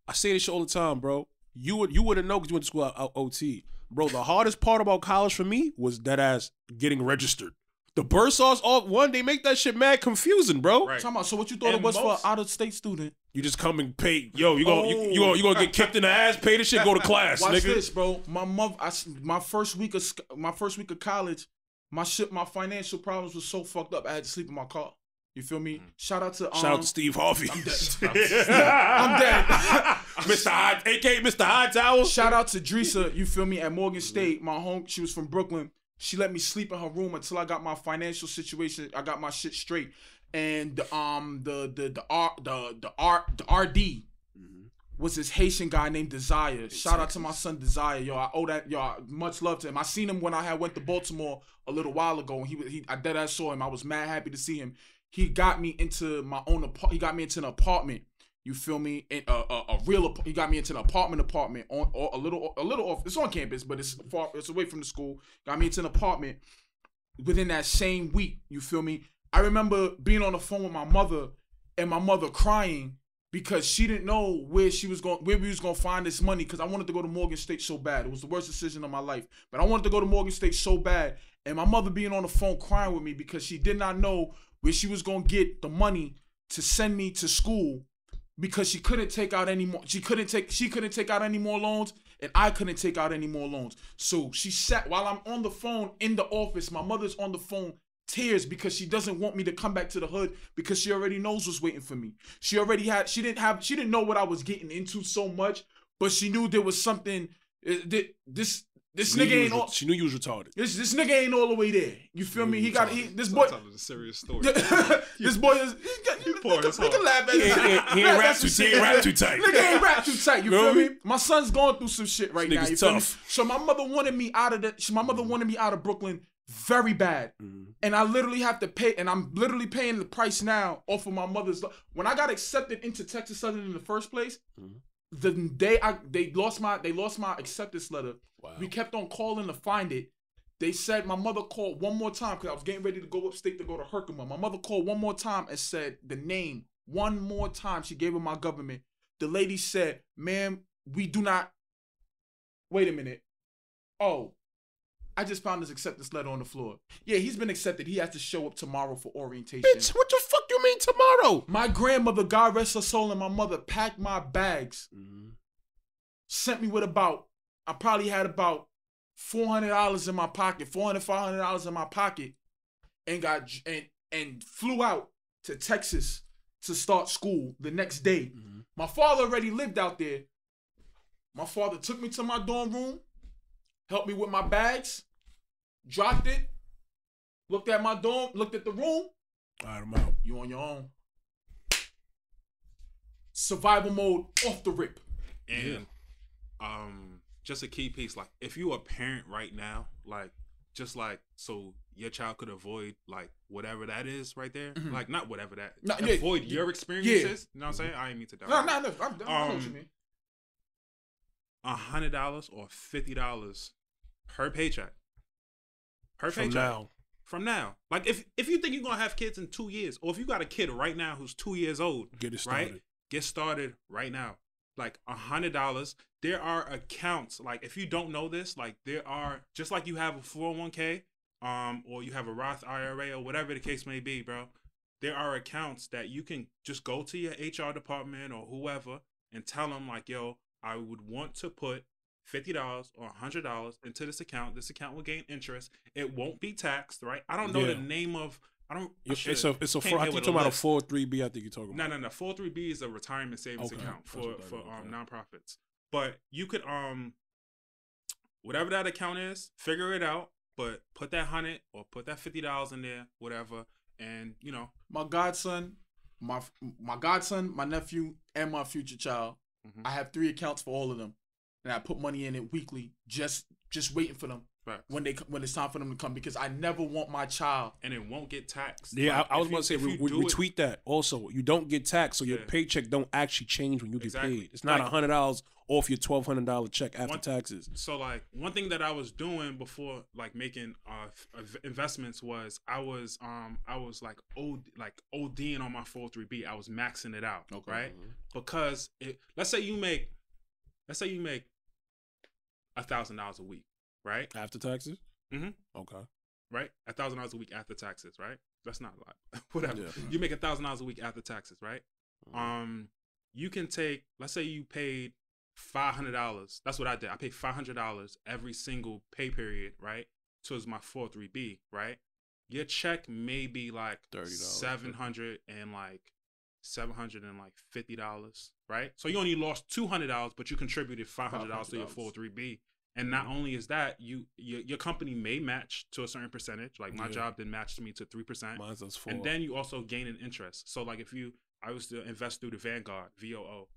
I say this shit all the time, bro. You wouldn't know because you went to school at OT, bro. The hardest part about college for me was that ass getting registered. The bursars they make that shit mad confusing, bro. Right. So what you thought it was for an out-of-state student? You just come and pay. Yo, you gonna get kicked in the ass, pay the shit, go to class, Watch nigga. this, bro. My mother, my first week of college, my financial problems was so fucked up. I had to sleep in my car. You feel me? Shout out to Steve Harvey. I'm dead. Mr. High, aka Mr. Hightower. Shout out to Drisa. You feel me? At Morgan State, she was from Brooklyn. She let me sleep in her room until I got my financial situation. I got my shit straight. And the RD was this Haitian guy named Desire. Shout out to my son Desire. Yo, I owe that. Yo, much love to him. I seen him when I went to Baltimore a little while ago, and I dead ass saw him. I was mad happy to see him. He got me into my own apartment. He got me into an apartment. You feel me? And he got me into an apartment on a little off. It's on campus, but it's far. It's away from the school. Got me into an apartment within that same week. You feel me? I remember being on the phone with my mother and my mother crying because she didn't know where we was gonna find this money. Because I wanted to go to Morgan State so bad. It was the worst decision of my life. But I wanted to go to Morgan State so bad, and my mother being on the phone crying with me because she did not know where she was gonna get the money to send me to school. Because she couldn't take out any more. She couldn't take out any more loans, and I couldn't take out any more loans. So she sat while I'm on the phone in the office. My mother's on the phone, tears because she doesn't want me to come back to the hood because she already knows what's waiting for me. She didn't know what I was getting into so much, but she knew there was something. This nigga ain't all. She knew you was retarded. This nigga ain't all the way there. You feel me? This boy. Telling a serious story. This boy is. You pour his heart. He ain't rap too tight. Nigga ain't rap too tight. You feel me? My son's going through some shit right now. You feel me? So my mother wanted me out of Brooklyn very bad, and I literally have to pay. And I'm literally paying the price now off of my mother's. When I got accepted into Texas Southern in the first place. The day they lost my acceptance letter, we kept on calling to find it. They said my mother called one more time because I was getting ready to go upstate to go to Herkimer. My mother called one more time and said the name one more time. She gave her my government. The lady said, "Ma'am, we do not." Wait a minute. Oh, I just found his acceptance letter on the floor. Yeah, he's been accepted. He has to show up tomorrow for orientation. Bitch, what the fuck you mean tomorrow? My grandmother, God rest her soul, and my mother packed my bags. Sent me with I probably had about $400 in my pocket, $500 in my pocket, and flew out to Texas to start school the next day. My father already lived out there. My father took me to my dorm room, helped me with my bags, dropped it, looked at my dorm, looked at the room. All right, I'm out. You on your own. Survival mode off the rip. And just a key piece, like if you a parent right now, like just like so your child could avoid like whatever that is right there. Like not whatever that avoid your experiences. You know what I'm saying? I didn't mean to. No. I know what you mean. $100 or $50 per paycheck. From now. Like if you think you're gonna have kids in 2 years, or if you got a kid right now who's 2 years old, get it started. Right? Get started right now. Like $100. There are accounts. Like if you don't know this, like there are, just like you have a 401k, or you have a Roth IRA or whatever the case may be, bro. There are accounts that you can just go to your HR department or whoever and tell them like, yo, I would want to put $50 or $100 into this account. This account will gain interest. It won't be taxed, right? I don't know the name of. I don't. It's a. I think you're talking about a 403B. I think you're talking about. No. 403B is a retirement savings account for nonprofits. But you could whatever that account is, figure it out. But put that $100 or put that $50 in there, whatever, and you know. My godson, my nephew, and my future child. I have 3 accounts for all of them, and I put money in it weekly, just waiting for them when it's time for them to come, because I never want my child, and it won't get taxed. Yeah, like, I was about to say retweet that. Also, you don't get taxed, so your paycheck don't actually change when you get paid. It's not $100 off your $1,200 check after taxes. So like one thing that I was doing before like making investments was I was like ODing on my 403B. I was maxing it out, right? Because let's say you make $1,000 a week, right? After taxes? Mm-hmm. Okay. Right? $1,000 a week after taxes, right? That's not a lot. Whatever. Yeah. You make $1,000 a week after taxes, right? You can take, let's say you paid $500. That's what I did. I paid $500 every single pay period, right? Towards my 403B, right? Your check may be like $750, right? So you only lost $200, but you contributed $500 to your 403B. And not only is that, your company may match to a certain percentage. Like my job did match to me to 3%. Mine's 4%. And then you also gain an interest. So like I used to invest through the Vanguard, VOO,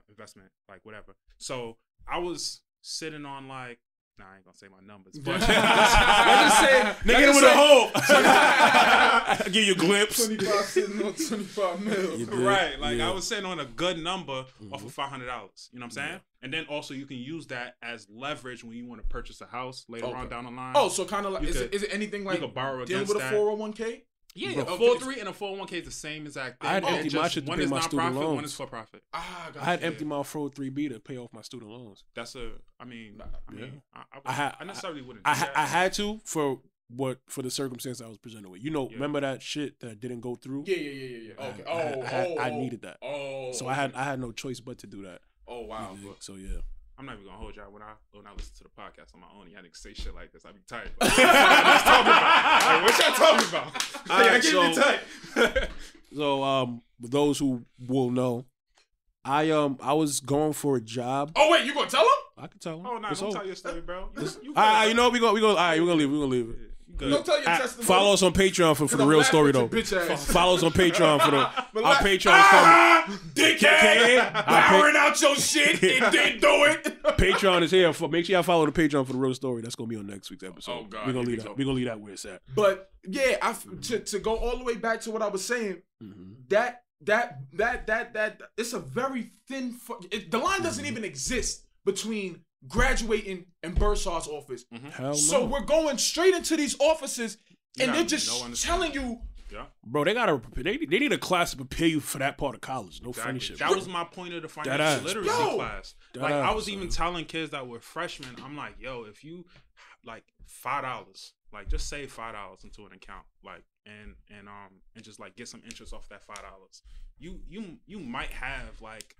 investment, like whatever. So I was sitting on like, nah, I ain't gonna say my numbers. But let's just say, nigga with a hole. I'll give you a glimpse. 25 sitting on 25 mil. Right. Like I was sitting on a good number off of $500. You know what I'm saying? Yeah. And then also you can use that as leverage when you want to purchase a house later on down the line. Oh, so kind of like, is it anything like you could borrow dealing with a 401k? Yeah, a 403 and a 401k is the same exact thing. I had empty my shit to pay my student loans. One is for profit. I had empty my 403B to pay off my student loans. I necessarily wouldn't. I had to for the circumstance I was presented with. You know, remember that shit that didn't go through? Yeah. Okay. I needed that. So I had no choice but to do that. Oh wow. So yeah. I'm not even gonna hold y'all when I listen to the podcast on my own. Y'all niggas say shit like this, I'd be tired. What y'all talking about? I can't be tight. So those who will know, I was going for a job. Oh wait, you gonna tell them? I can tell them. Oh no, don't tell your story, bro. We're gonna leave. Don't tell your testimony. Follow us on Patreon for the real story though. Follow us on Patreon for the our Patreon is coming. Dickhead, powering out your shit and didn't do it. Patreon is here. Make sure y'all follow the Patreon for the real story. That's gonna be on next week's episode. Oh God, we're gonna leave that where it's at. But yeah, to go all the way back to what I was saying, that it's a very thin. The line doesn't even exist between graduating and Bursar's office. So we're going straight into these offices and they're just telling you, bro, they need a class to prepare you for that part of college. No funny shit. That was my point of the financial literacy class. Like I was even telling kids that were freshmen, I'm like, yo, if you like $5, like just save $5 into an account, like and just like get some interest off that $5. You might have like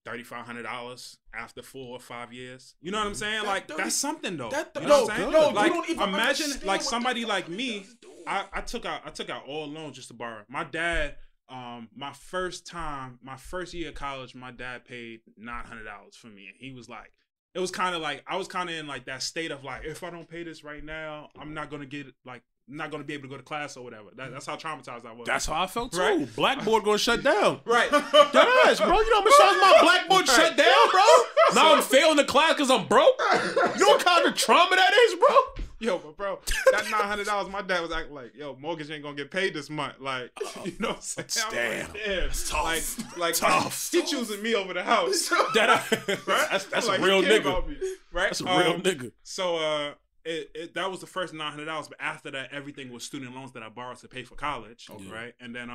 $3,500 after 4 or 5 years. You know what I'm saying? Like that's something though. You know what I'm saying? No, like you don't even imagine like somebody like me. I took out all loans just to borrow. My dad, my first year of college, my dad paid $900 for me, and he was like, it was kind of like I was kind of in like that state of like, if I don't pay this right now, I'm not gonna get like. I'm not gonna be able to go to class or whatever. That's how traumatized I was. That's how I felt too. Right? Blackboard gonna shut down. Right. That is, bro. You know how many times my blackboard shut down, bro? Now I'm failing the class because I'm broke. You know what kind of trauma that is, bro? Yo, but bro, that $900, my dad was acting like, yo, mortgage ain't gonna get paid this month. Like, you know what I'm saying? Damn. Like, damn. That's tough. Like Tough. he choosing me over the house. That's Like, a real he care nigga. about me, right? That's a real nigga. So that was the first $900, but after that, everything was student loans that I borrowed to pay for college, right? And then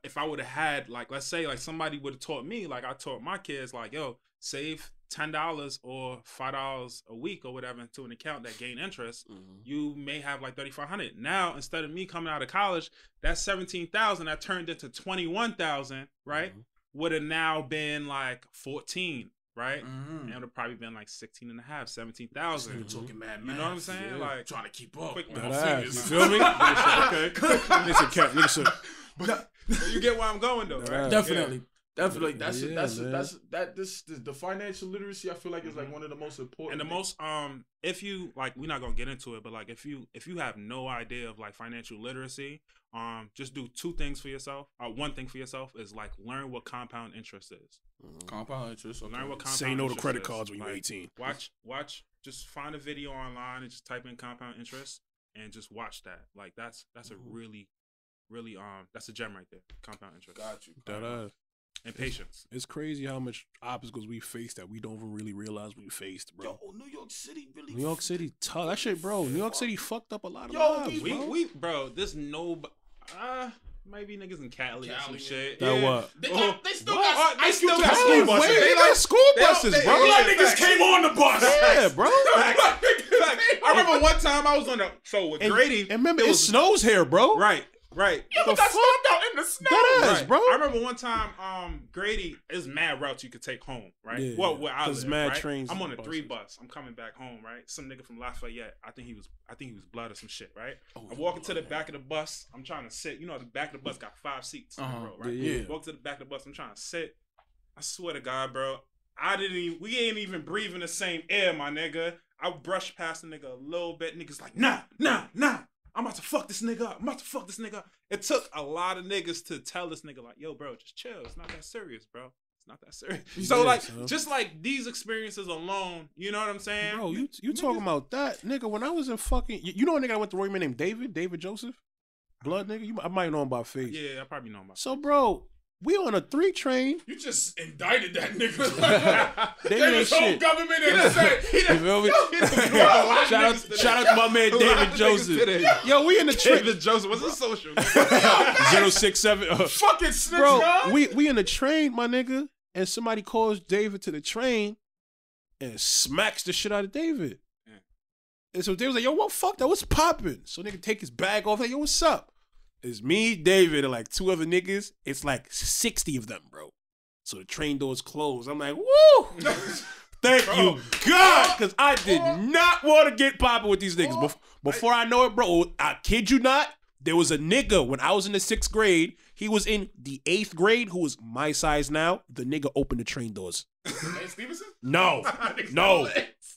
if I would have had, like, let's say like somebody would have taught me, like I taught my kids, like, yo, save $10 or $5 a week or whatever into an account that gain interest, you may have like $3,500. Now, instead of me coming out of college, that $17,000 that turned into $21,000, right, would have now been like 14. Right, and it would have probably been like 16 and a half, 17,000. You're talking mad, You know what I'm saying? Like trying to keep up. quick Man. math. You feel me? Okay. Listen, You get where I'm going though, right? Definitely. Definitely, the financial literacy I feel like is like one of the most important. And the most if you like, we're not gonna get into it, but like if you have no idea of like financial literacy, just do two things for yourself. One thing for yourself is like learn what compound interest is. Compound interest. Okay. Learn what compound say no to interest credit is. cards when you're Like, 18. Watch. Just find a video online and just type in compound interest and just watch that. Like that's a really that's a gem right there. Compound interest. Got you. And patience. It's crazy how much obstacles we face that we don't even really realize we faced, bro. Yo, New York City really. New York City, tough. That shit, bro. New York City fucked up a lot of Yo, lives, these- bro. There's no maybe niggas in Cali or some Cali, shit. That what? They still What? got. They still got Cali, school buses. wait, They they like got school buses, they- bro. they- Black yeah, niggas facts. came on the bus. Yeah, bro. I remember one time I was on with Grady. And remember, it it snows here, bro. right. Yo, but got stopped out in the snow. That ass, bro. I remember one time, Grady is mad routes you could take home, right? Yeah, Well, where I 'cause live, mad right? trains I'm on and a 3 buses. bus. I'm coming back home, right? Some nigga from Lafayette. I think he was blood or some shit, right? I'm walking to the back of the bus. I'm trying to sit. You know, the back of the bus got 5 seats in the row, right? Yeah. Walk to the back of the bus. I'm trying to sit. I swear to God, bro. We ain't even breathing the same air, my nigga. I brushed past the nigga a little bit. Niggas like, nah. I'm about to fuck this nigga up. It took a lot of niggas to tell this nigga like, yo, bro, just chill. It's not that serious, bro. It's not that serious. So like, just like these experiences alone, you know what I'm saying? Bro, you talking about that, nigga? When I was in fucking, you know a nigga I went to Royman named David Joseph, blood nigga. I might know him by face. Yeah, I probably know about. So, bro, we on a 3 train. You just indicted that nigga. David Gave ain't his whole shit. government and said, You feel me? shout out to my man David Joseph. Yo, we in the train. David Joseph, what's his social? 067. fucking snitch, Bro, dog. we in the train, my nigga, and somebody calls David to the train and smacks the shit out of David. And so David was like, yo, what fuck that? What's popping? So nigga take his bag off, like, yo, what's up? It's me, David, and like 2 other niggas. It's like 60 of them, bro. So the train doors closed. I'm like, woo! Thank you, God, because I did not want to get popping with these niggas. Before I know it, bro, I kid you not, there was a nigga when I was in the 6th grade. He was in the 8th grade, who was my size now. The nigga opened the train doors. Hey, Stevenson? No.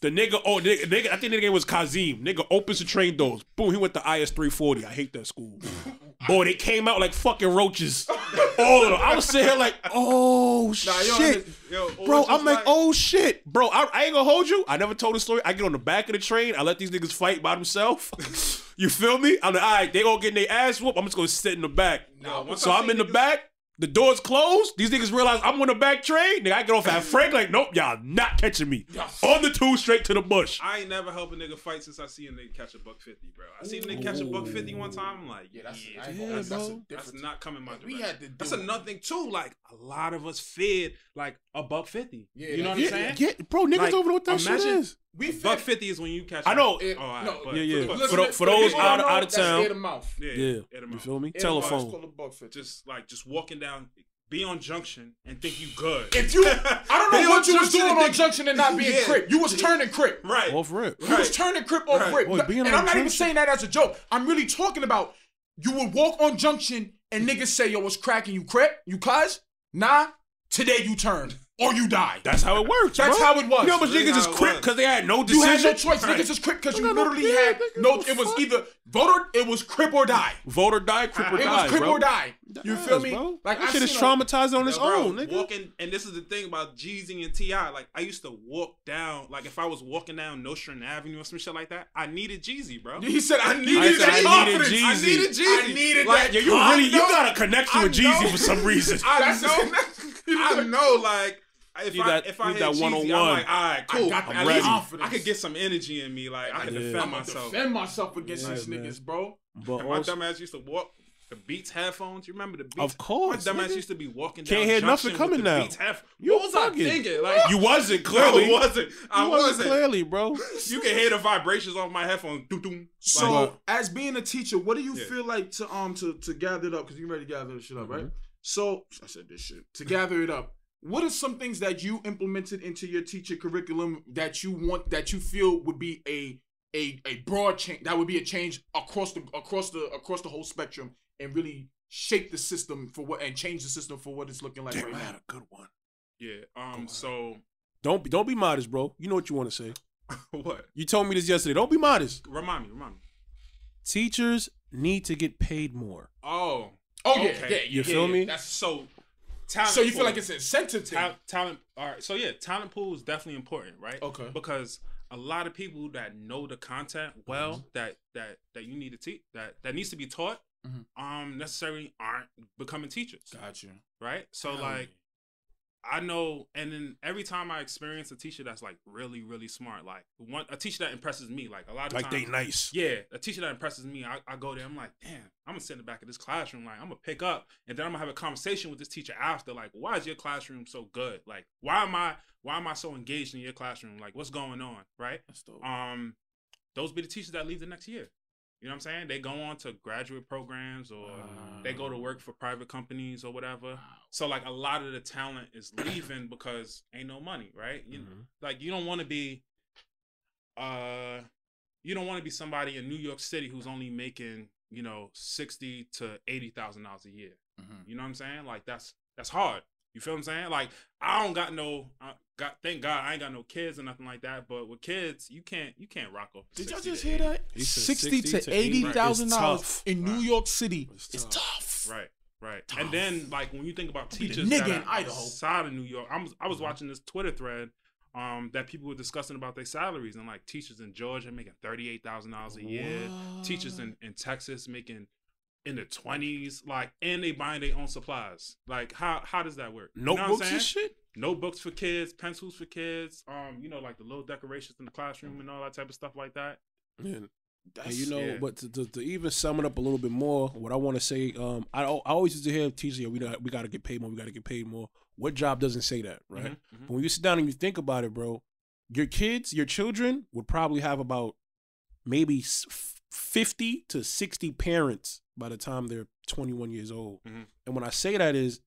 The nigga, I think the nigga was Kazim. Nigga opens the train doors. Boom, he went to IS 340. I hate that school. Boy, they came out like fucking roaches. All of them. I was sitting here like, oh, shit. Bro, I'm like, oh, shit. Bro, I ain't gonna hold you. I never told the story. I get on the back of the train. I let these niggas fight by themselves. You feel me? I'm like, all right, they gonna get their ass whooped. I'm just gonna sit in the back. So I'm in the back. The doors closed. These niggas realize I'm on the back train. Nigga, I get off at Frank like, nope, y'all not catching me. On the 2 straight to the bush. I ain't never helped a nigga fight since I see a nigga catch a $150, bro. I seen a nigga catch a $150 one time. I'm like, that's not coming my direction. That's another thing too. Like a lot of us feared like a $150. Yeah, you know what I'm saying? Bro, niggas Like, don't know what that shit imagine- is. We $150 is when you catch. I know. For those out of town. Ear to mouth. Yeah. You feel me? Telephone. Just walking down. Be on Junction and think you good. If you, I don't know what you was doing on Junction and not being Crip. You was turning Crip. Right. Off rip. You was turning Crip off Crip. Boy, being And on I'm not even Junction- saying that as a joke. I'm really talking about you would walk on Junction and niggas say, yo, what's cracking? You Crip? You cuz? Nah. Today you turned. or you die. That's how it works. That's bro. how it was. You know, but Really niggas just how it crip was. because they had no You decision. had no choice. Niggas just crip because you literally had no. It was either vote or it was crip or die. Vote or die, crip or It die, was crip bro. or die. You Yes, feel me? bro. Like that I shit is seen traumatized on its Yo, bro, own, nigga. walking, and this is the thing about Jeezy and T.I. Like, I used to walk down, like, if I was walking down Nostrand Avenue or some shit like that, I needed Jeezy, bro. He said, I needed I said, that I needed confidence. Jeezy. I needed Jeezy. I needed Like, that. Yeah, you really, you got a connection with I know. Jeezy for some reason. I know, like, if Need I that- if I need hit that Jeezy, one-on-one. I'm like, all right, cool. I got the At least confidence. I could get some energy in me. Like, I can Yeah. defend I'm gonna myself. defend myself against Yeah, these man. niggas, bro. But And my also, dumb ass used to walk the Beats headphones. You remember the Beats? Of course, My dumb ass nigga. used to be walking Can't down hear Junction nothing coming with the now. Beats headphones. You What was I bugging. thinking? Like, you wasn't no, clearly. it wasn't. I You wasn't wasn't. clearly, bro. You can hear the vibrations off my headphones. Doom, doom. So, Like, as being a teacher, what do you Yeah. feel like to gather it up? Because you ready to gather this shit up, right? Mhm. So, I said this shit. To gather it up, what are some things that you implemented into your teacher curriculum that you feel would be a broad change, that would be a change across the whole spectrum and really shape the system for what and change the system for what it's looking like Damn, right I now? had a good one. yeah. So Don't be modest, bro. You know what you want to say. what? You told me this yesterday. Don't be modest. Remind me. Teachers need to get paid more. Oh. Oh yeah, Okay. yeah, You feel me? That's So talent. so you feel pool. like it's an incentive thing. talent. All right. So yeah, talent pool is definitely important, right? Okay. Because a lot of people that know the content well, that you need to teach, that needs to be taught, necessarily aren't becoming teachers, Got you. right? So like, I know, and then every time I experience a teacher that's like really, really smart, like a teacher that impresses me, like a lot of Like times, they nice. yeah, a teacher that impresses me, I go there, I'm like, damn, I'm gonna sit in the back of this classroom, like I'm gonna pick up, and then I'm gonna have a conversation with this teacher after, like, why is your classroom so good? Like, why am I so engaged in your classroom? Like, what's going on, right? That's dope. Those be the teachers that leave the next year. You know what I'm saying? They go on to graduate programs or they go to work for private companies or whatever. So like a lot of the talent is leaving because ain't no money, right? Like you don't want to be somebody in New York City who's only making, $60,000 to $80,000 a year. You know what I'm saying? Like that's hard. You feel what I'm saying? Like I don't got thank God I ain't got no kids or nothing like that. But with kids, you can't rock off. Did y'all just hear that? He said 60 to $80,000 tough. in New York City. It's tough. Right. And then like when you think about Be the teachers nigga that in are Idaho. outside of New York, I was watching this Twitter thread that people were discussing about their salaries, and like teachers in Georgia making $38,000 a year, teachers in Texas making in the 20s, like, and they buying their own supplies. Like how does that work? Notebooks and shit. Notebooks for kids, pencils for kids, like the little decorations in the classroom and all that type of stuff like that. And That's, yeah. but to even sum it up a little bit more, what I want to say, I always used to hear teachers, we got to get paid more, we got to get paid more. What job doesn't say that, right? But when you sit down and you think about it, bro, your children would probably have about maybe 50 to 60 parents by the time they're 21 years old. And when I say that is,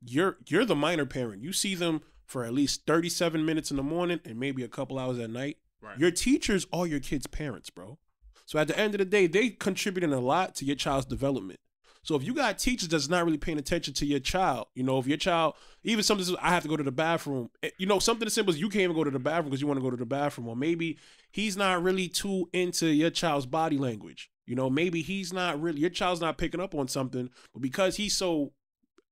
you're the minor parent. You see them for at least 37 minutes in the morning and maybe a couple hours at night. Right. Your teachers are your kids' parents, bro. So at the end of the day, they contributing a lot to your child's development. So if you got teachers that's not really paying attention to your child, if your child, even something, I have to go to the bathroom, something as simple as you can't even go to the bathroom because you want to go to the bathroom, or maybe he's not really too into your child's body language. Maybe your child's not picking up on something, but because he's so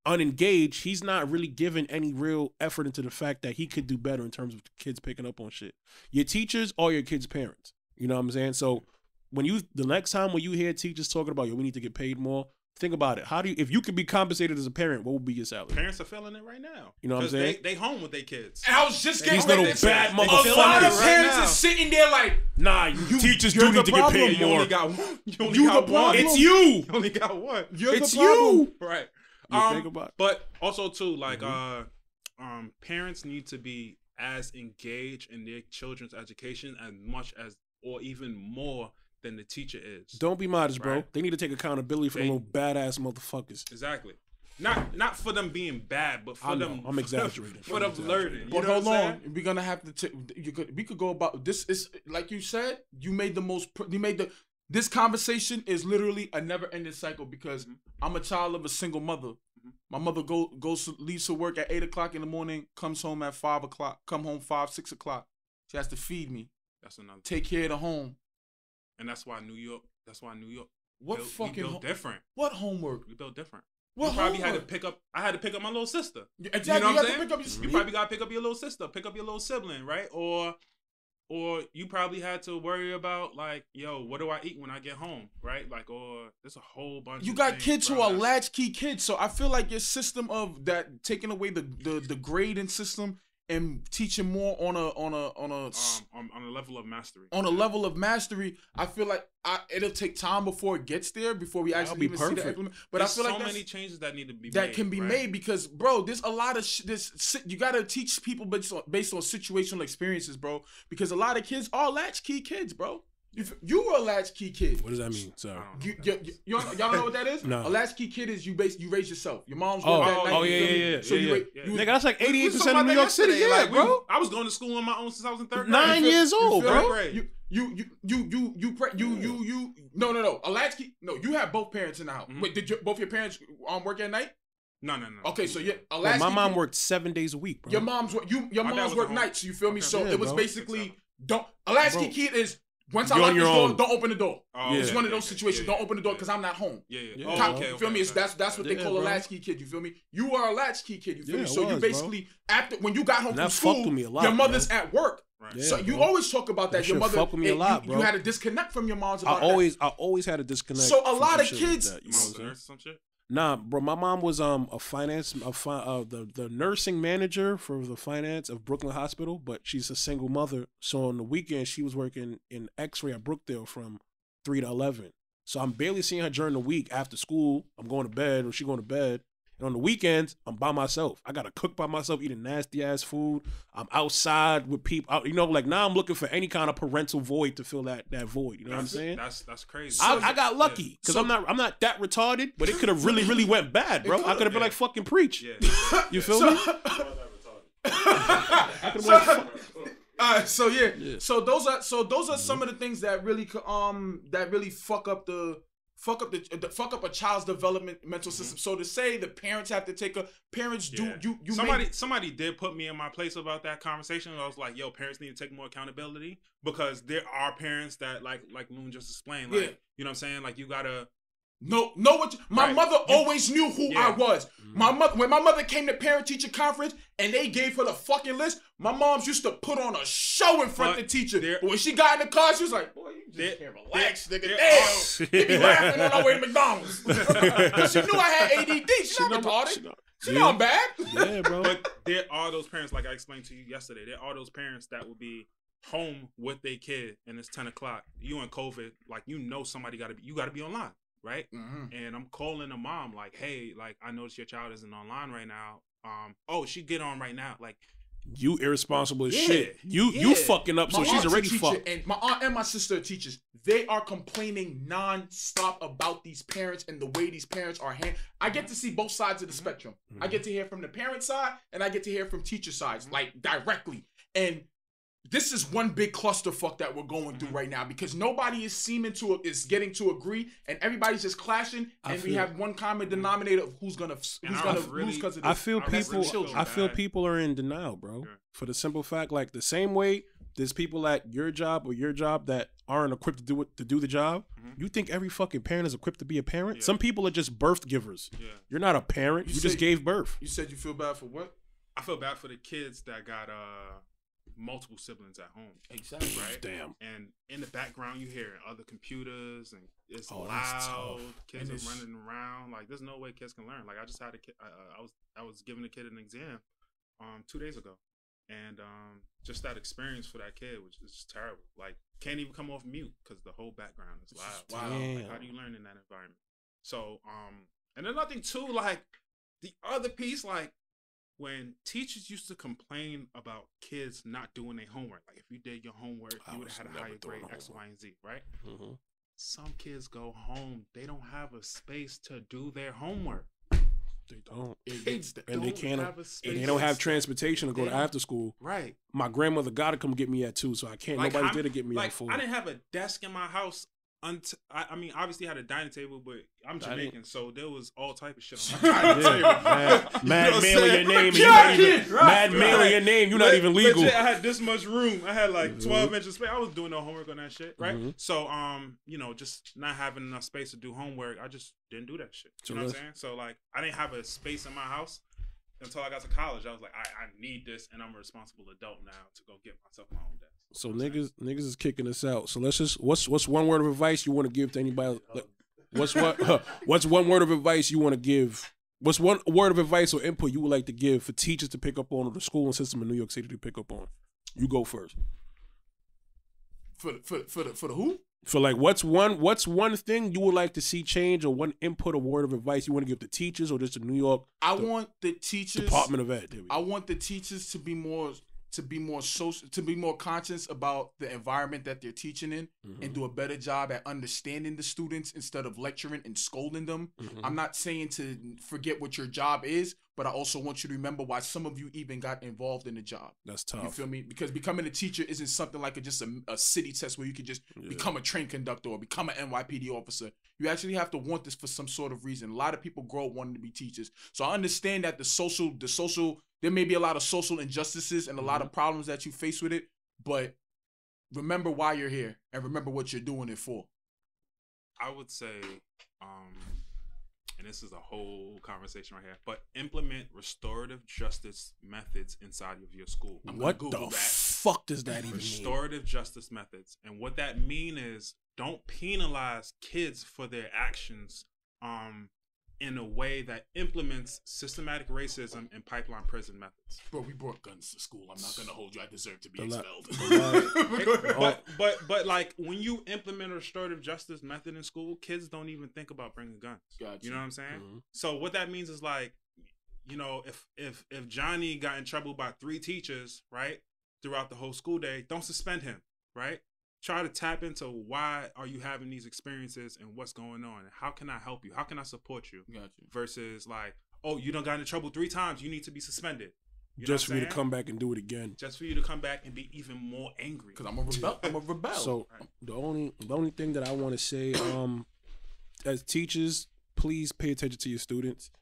unengaged, he's not really giving any real effort into the fact that he could do better in terms of kids picking up on shit. Your teachers are your kids' parents. You know what I'm saying? So the next time when you hear teachers talking about, we need to get paid more, think about it. If you could be compensated as a parent, what would be your salary? Parents are feeling it right now. You know what I'm saying? They home with their kids. And I was just getting These ready little to say, bad a lot motherfuckers of right parents now. is sitting there like, Nah, teachers you're do need the to get paid problem. You more. only got one. You only You got the one. problem. It's you. You only got one. you're It's the problem. you. Right. You think about it. But also too, like parents need to be as engaged in their children's education as much as, or even more than the teacher is. Don't be modest, bro. Right. They need to take accountability for They- them little badass motherfuckers. Exactly. Not for them being bad, but for I know, them. I'm exaggerating. For them learning. But hold on, we're gonna have to. We could go about this. Is like you said. You made this conversation is literally a never-ending cycle because I'm a child of a single mother My mother leaves to work at 8 o'clock in the morning, comes home at 5 o'clock, come home 5, 6 o'clock. She has to feed me. That's another. Take care of the home. And that's why New York. What we fucking built different. What homework? We built different. What you probably homework? had to pick up. I had to pick up my little sister. Exactly. You know what I'm to saying? pick up You probably got to pick up your little sister, pick up your little sibling, right? Or you probably had to worry about like, yo, what do I eat when I get home, right? Like, or there's a whole bunch. You of got things, kids bro, who are latchkey kids, so I feel like your system of that taking away the grading system and teaching more on a level of mastery. On a level of mastery, I feel like it'll take time before it gets there, before we actually even see the implement. But there's I feel like so many changes that need to be that can be made because, bro, there's a lot of you gotta teach people based on situational experiences, bro. Because a lot of kids are latchkey kids, bro. You were a latchkey kid. What does that mean? Sorry. Y'all don't know what that is? No. A latchkey kid is you raise yourself. Your mom's Oh, work that night. oh yeah. So Nigga, that's like 88% of of New York City. Yeah, like, bro. I was going to school on my own since I was in 3rd grade. 9 years old, bro. No. A latchkey. No, you have both parents in the house. Wait, did both your parents work at night? No. Okay, so a Bro, latchkey. my mom worked 7 days a week, bro. Your mom's work nights. You feel me? So Yeah, it was bro. basically a latchkey kid is. Once I You're lock on this your door, own. don't open the door. Oh, It's yeah, one of yeah, those situations. yeah, Don't open the door because I'm not home. Yeah. Yeah. Oh, You okay. feel me? Okay. That's what they Yeah, call a bro. latchkey kid. You feel me? You are a latchkey kid. You feel Yeah, me? So I you was, basically after when you got home And from that school, fucked with me a lot, your mother's bro. at work. Right. Yeah, So you bro. always talk about that. That Your shit mother fucked with me a lot, bro. You had a disconnect from your mom's about I always had a disconnect. So a from lot some of shit kids- like that, you Your know mom's what a I'm nurse or some shit? Nah, bro, my mom was the nursing manager for the finance of Brooklyn Hospital, but she's a single mother. So on the weekend, she was working in X-ray at Brookdale from 3 to 11. So I'm barely seeing her during the week after school. I'm going to bed or she going to bed. And on the weekends, I'm by myself. I got to cook by myself, eating nasty ass food. I'm outside with people. You know, like now I'm looking for any kind of parental void to fill that void. You know what I'm saying? That's crazy. I got lucky because I'm not that retarded, but it could have really went bad, bro. I could have been like fucking preach. Yeah. You feel me? So those are some of the things that really fuck up a child's development mental system. So to say the parents have to take somebody did put me in my place about that conversation. I was like, yo, parents need to take more accountability because there are parents that like Loon just explained, like you know what I'm saying, like you gotta know what my mother always knew who I was. My mother, when my mother came to parent teacher conference and they gave her the fucking list, my mom's used to put on a show in front of the teacher. But when she got in the car, she was like, boy, you just can't relax, nigga. Damn. They be laughing on our way to McDonald's. She knew I had ADD. She's not retarded. She know I'm bad. Yeah, bro. But there are those parents, like I explained to you yesterday, there are those parents that will be home with their kid and it's 10 o'clock. You in COVID, like you know somebody gotta be online. Right? Mm-hmm. And I'm calling the mom like, hey, like I noticed your child isn't online right now. She get on right now. Like you irresponsible as shit. You fucking up, so she's already fucked. And my aunt and my sister are teachers. They are complaining nonstop about these parents and the way these parents are I get to see both sides of the spectrum. I get to hear from the parent side and I get to hear from teacher sides, like directly. And this is one big clusterfuck that we're going through right now because nobody is getting to agree and everybody's just clashing and we have one common denominator of who's gonna lose because of this. I feel people are in denial, bro. For the simple fact, like the same way there's people at your job that aren't equipped to do the job. You think every fucking parent is equipped to be a parent? Yeah. Some people are just birth givers. Yeah. You're not a parent. You just gave birth. You said you feel bad for what? I feel bad for the kids that got multiple siblings at home. Exactly. Right? Damn. And in the background you hear other computers and it's loud. Kids are running around. Like there's no way kids can learn. Like I just had a kid I was giving a kid an exam 2 days ago. And just that experience for that kid was just terrible. Like can't even come off mute because the whole background is loud. Wow. Like, how do you learn in that environment? So and then nothing too, like the other piece, like when teachers used to complain about kids not doing their homework, like if you did your homework, you would have had a higher grade, X, Y, and Z, right? Mm-hmm. Some kids go home, they don't have a space to do their homework. They don't. They don't have transportation to go to after school. Right. My grandmother got to come get me at 2, so I can't. Nobody did to get me at 4. I didn't have a desk in my house I mean, obviously I had a dining table, but I'm Dining. Jamaican, so there was all type of shit on my dining table. Mad mail your name. And Yeah, you not even, mad mail your name. You're not even legal. Legit, I had this much room. I had like 12 inches of space. I was doing no homework on that shit, right? So, you know, just not having enough space to do homework, I just didn't do that shit. You know what I'm saying? So, like, I didn't have a space in my house until I got to college. I was like, I need this, and I'm a responsible adult now to go get myself my own desk. So niggas is kicking us out. So let's just what's one word of advice you want to give to anybody? Like, what's one word of advice you want to give? What's one word of advice or input you would like to give for teachers to pick up on, or the schooling system in New York City to pick up on? You go first. For the who? For like, what's one thing you would like to see change, or one input or word of advice you want to give to teachers, or just the New York? I want the teachers. Department of Ed. I want the teachers to be more social, to be more conscious about the environment that they're teaching in, and do a better job at understanding the students instead of lecturing and scolding them. I'm not saying to forget what your job is, but I also want you to remember why some of you even got involved in the job. That's tough. You feel me? Because becoming a teacher isn't something like just a city test where you can just become a train conductor or become an NYPD officer. You actually have to want this for some sort of reason. A lot of people grow up wanting to be teachers. So I understand that the social, there may be a lot of social injustices and a lot of problems that you face with it, but remember why you're here and remember what you're doing it for. I would say, and this is a whole conversation right here, but implement restorative justice methods inside of your school. What the fuck does that even mean? Restorative justice methods. And what that mean is don't penalize kids for their actions in a way that implements systematic racism and pipeline prison methods. Bro, we brought guns to school. I'm not gonna hold you. I deserve to be expelled. But like when you implement a restorative justice method in school, kids don't even think about bringing guns. Gotcha. You know what I'm saying? So what that means is like, you know, if Johnny got in trouble by 3 teachers, right, throughout the whole school day, don't suspend him, right? Try to tap into why are you having these experiences and what's going on. How can I help you? How can I support you? Gotcha. Versus like, oh, you done got in trouble 3 times. You need to be suspended. You just for you to come back and do it again. Just for you to come back and be even more angry. Because I'm a rebel. So the only thing that I want to say, as teachers, please pay attention to your students.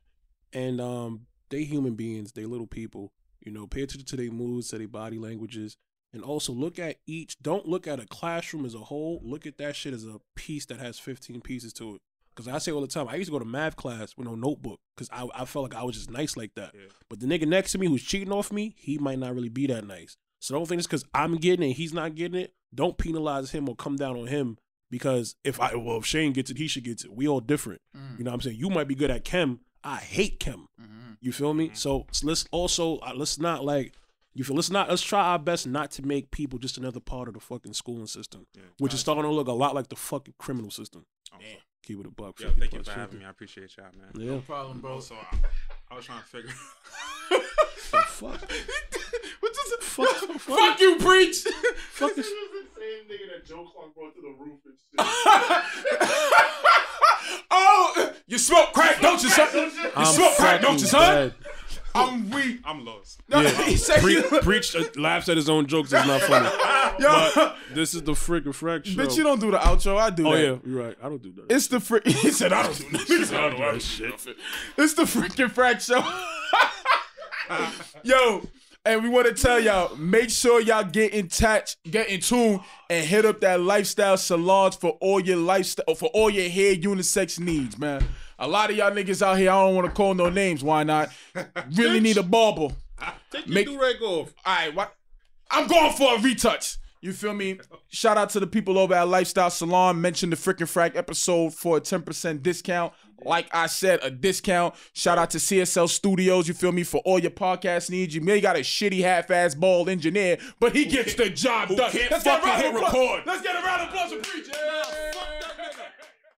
And they human beings, they little people. You know, pay attention to their moods, to their body languages. And also don't look at a classroom as a whole. Look at that shit as a piece that has 15 pieces to it. Because I say all the time, I used to go to math class with no notebook because I felt like I was just nice like that. Yeah. But the nigga next to me who's cheating off me, he might not really be that nice. So don't think it's because I'm getting it and he's not getting it. Don't penalize him or come down on him because if Shane gets it, he should get it. We all different. You know what I'm saying? You might be good at chem. I hate chem. You feel me? So let's also, let's try our best not to make people just another part of the fucking schooling system, which is starting to look a lot like the fucking criminal system. Damn. Keep it a buck. Yo, thank you for having me. I appreciate y'all, man. Yeah. No problem, bro. So I was trying to figure the fuck. What does it? Fuck you, preach. Fuck this. This is the same nigga that Joe Clark brought to the roof and shit. Oh, you smoke crack, don't you, son? You smoke crack, don't you, son? I'm weak. I'm lost. Yeah. Preach laughs at his own jokes. It's not funny. But this is the Fric and Frac show. Bitch, you don't do the outro. I do that. Oh, yeah. You're right. I don't do that. It's the Fric. He said, I don't do that. He said, I don't do that shit. It's the Fric and Frac show. Yo, and we want to tell y'all, make sure y'all get in tune, and hit up that lifestyle salons for all your hair unisex needs, man. A lot of y'all niggas out here, I don't want to call no names. Why not? Really need a barber. Take your do-rag off. All right, what? I'm going for a retouch. You feel me? Shout out to the people over at Lifestyle Salon. Mention the Fric and Frac episode for a 10% discount. Like I said, a discount. Shout out to CSL Studios, you feel me, for all your podcast needs. You may got a shitty half-ass bald engineer, but he gets the job done. Let's fucking hit record. Let's get a round of applause for Preach. Yeah.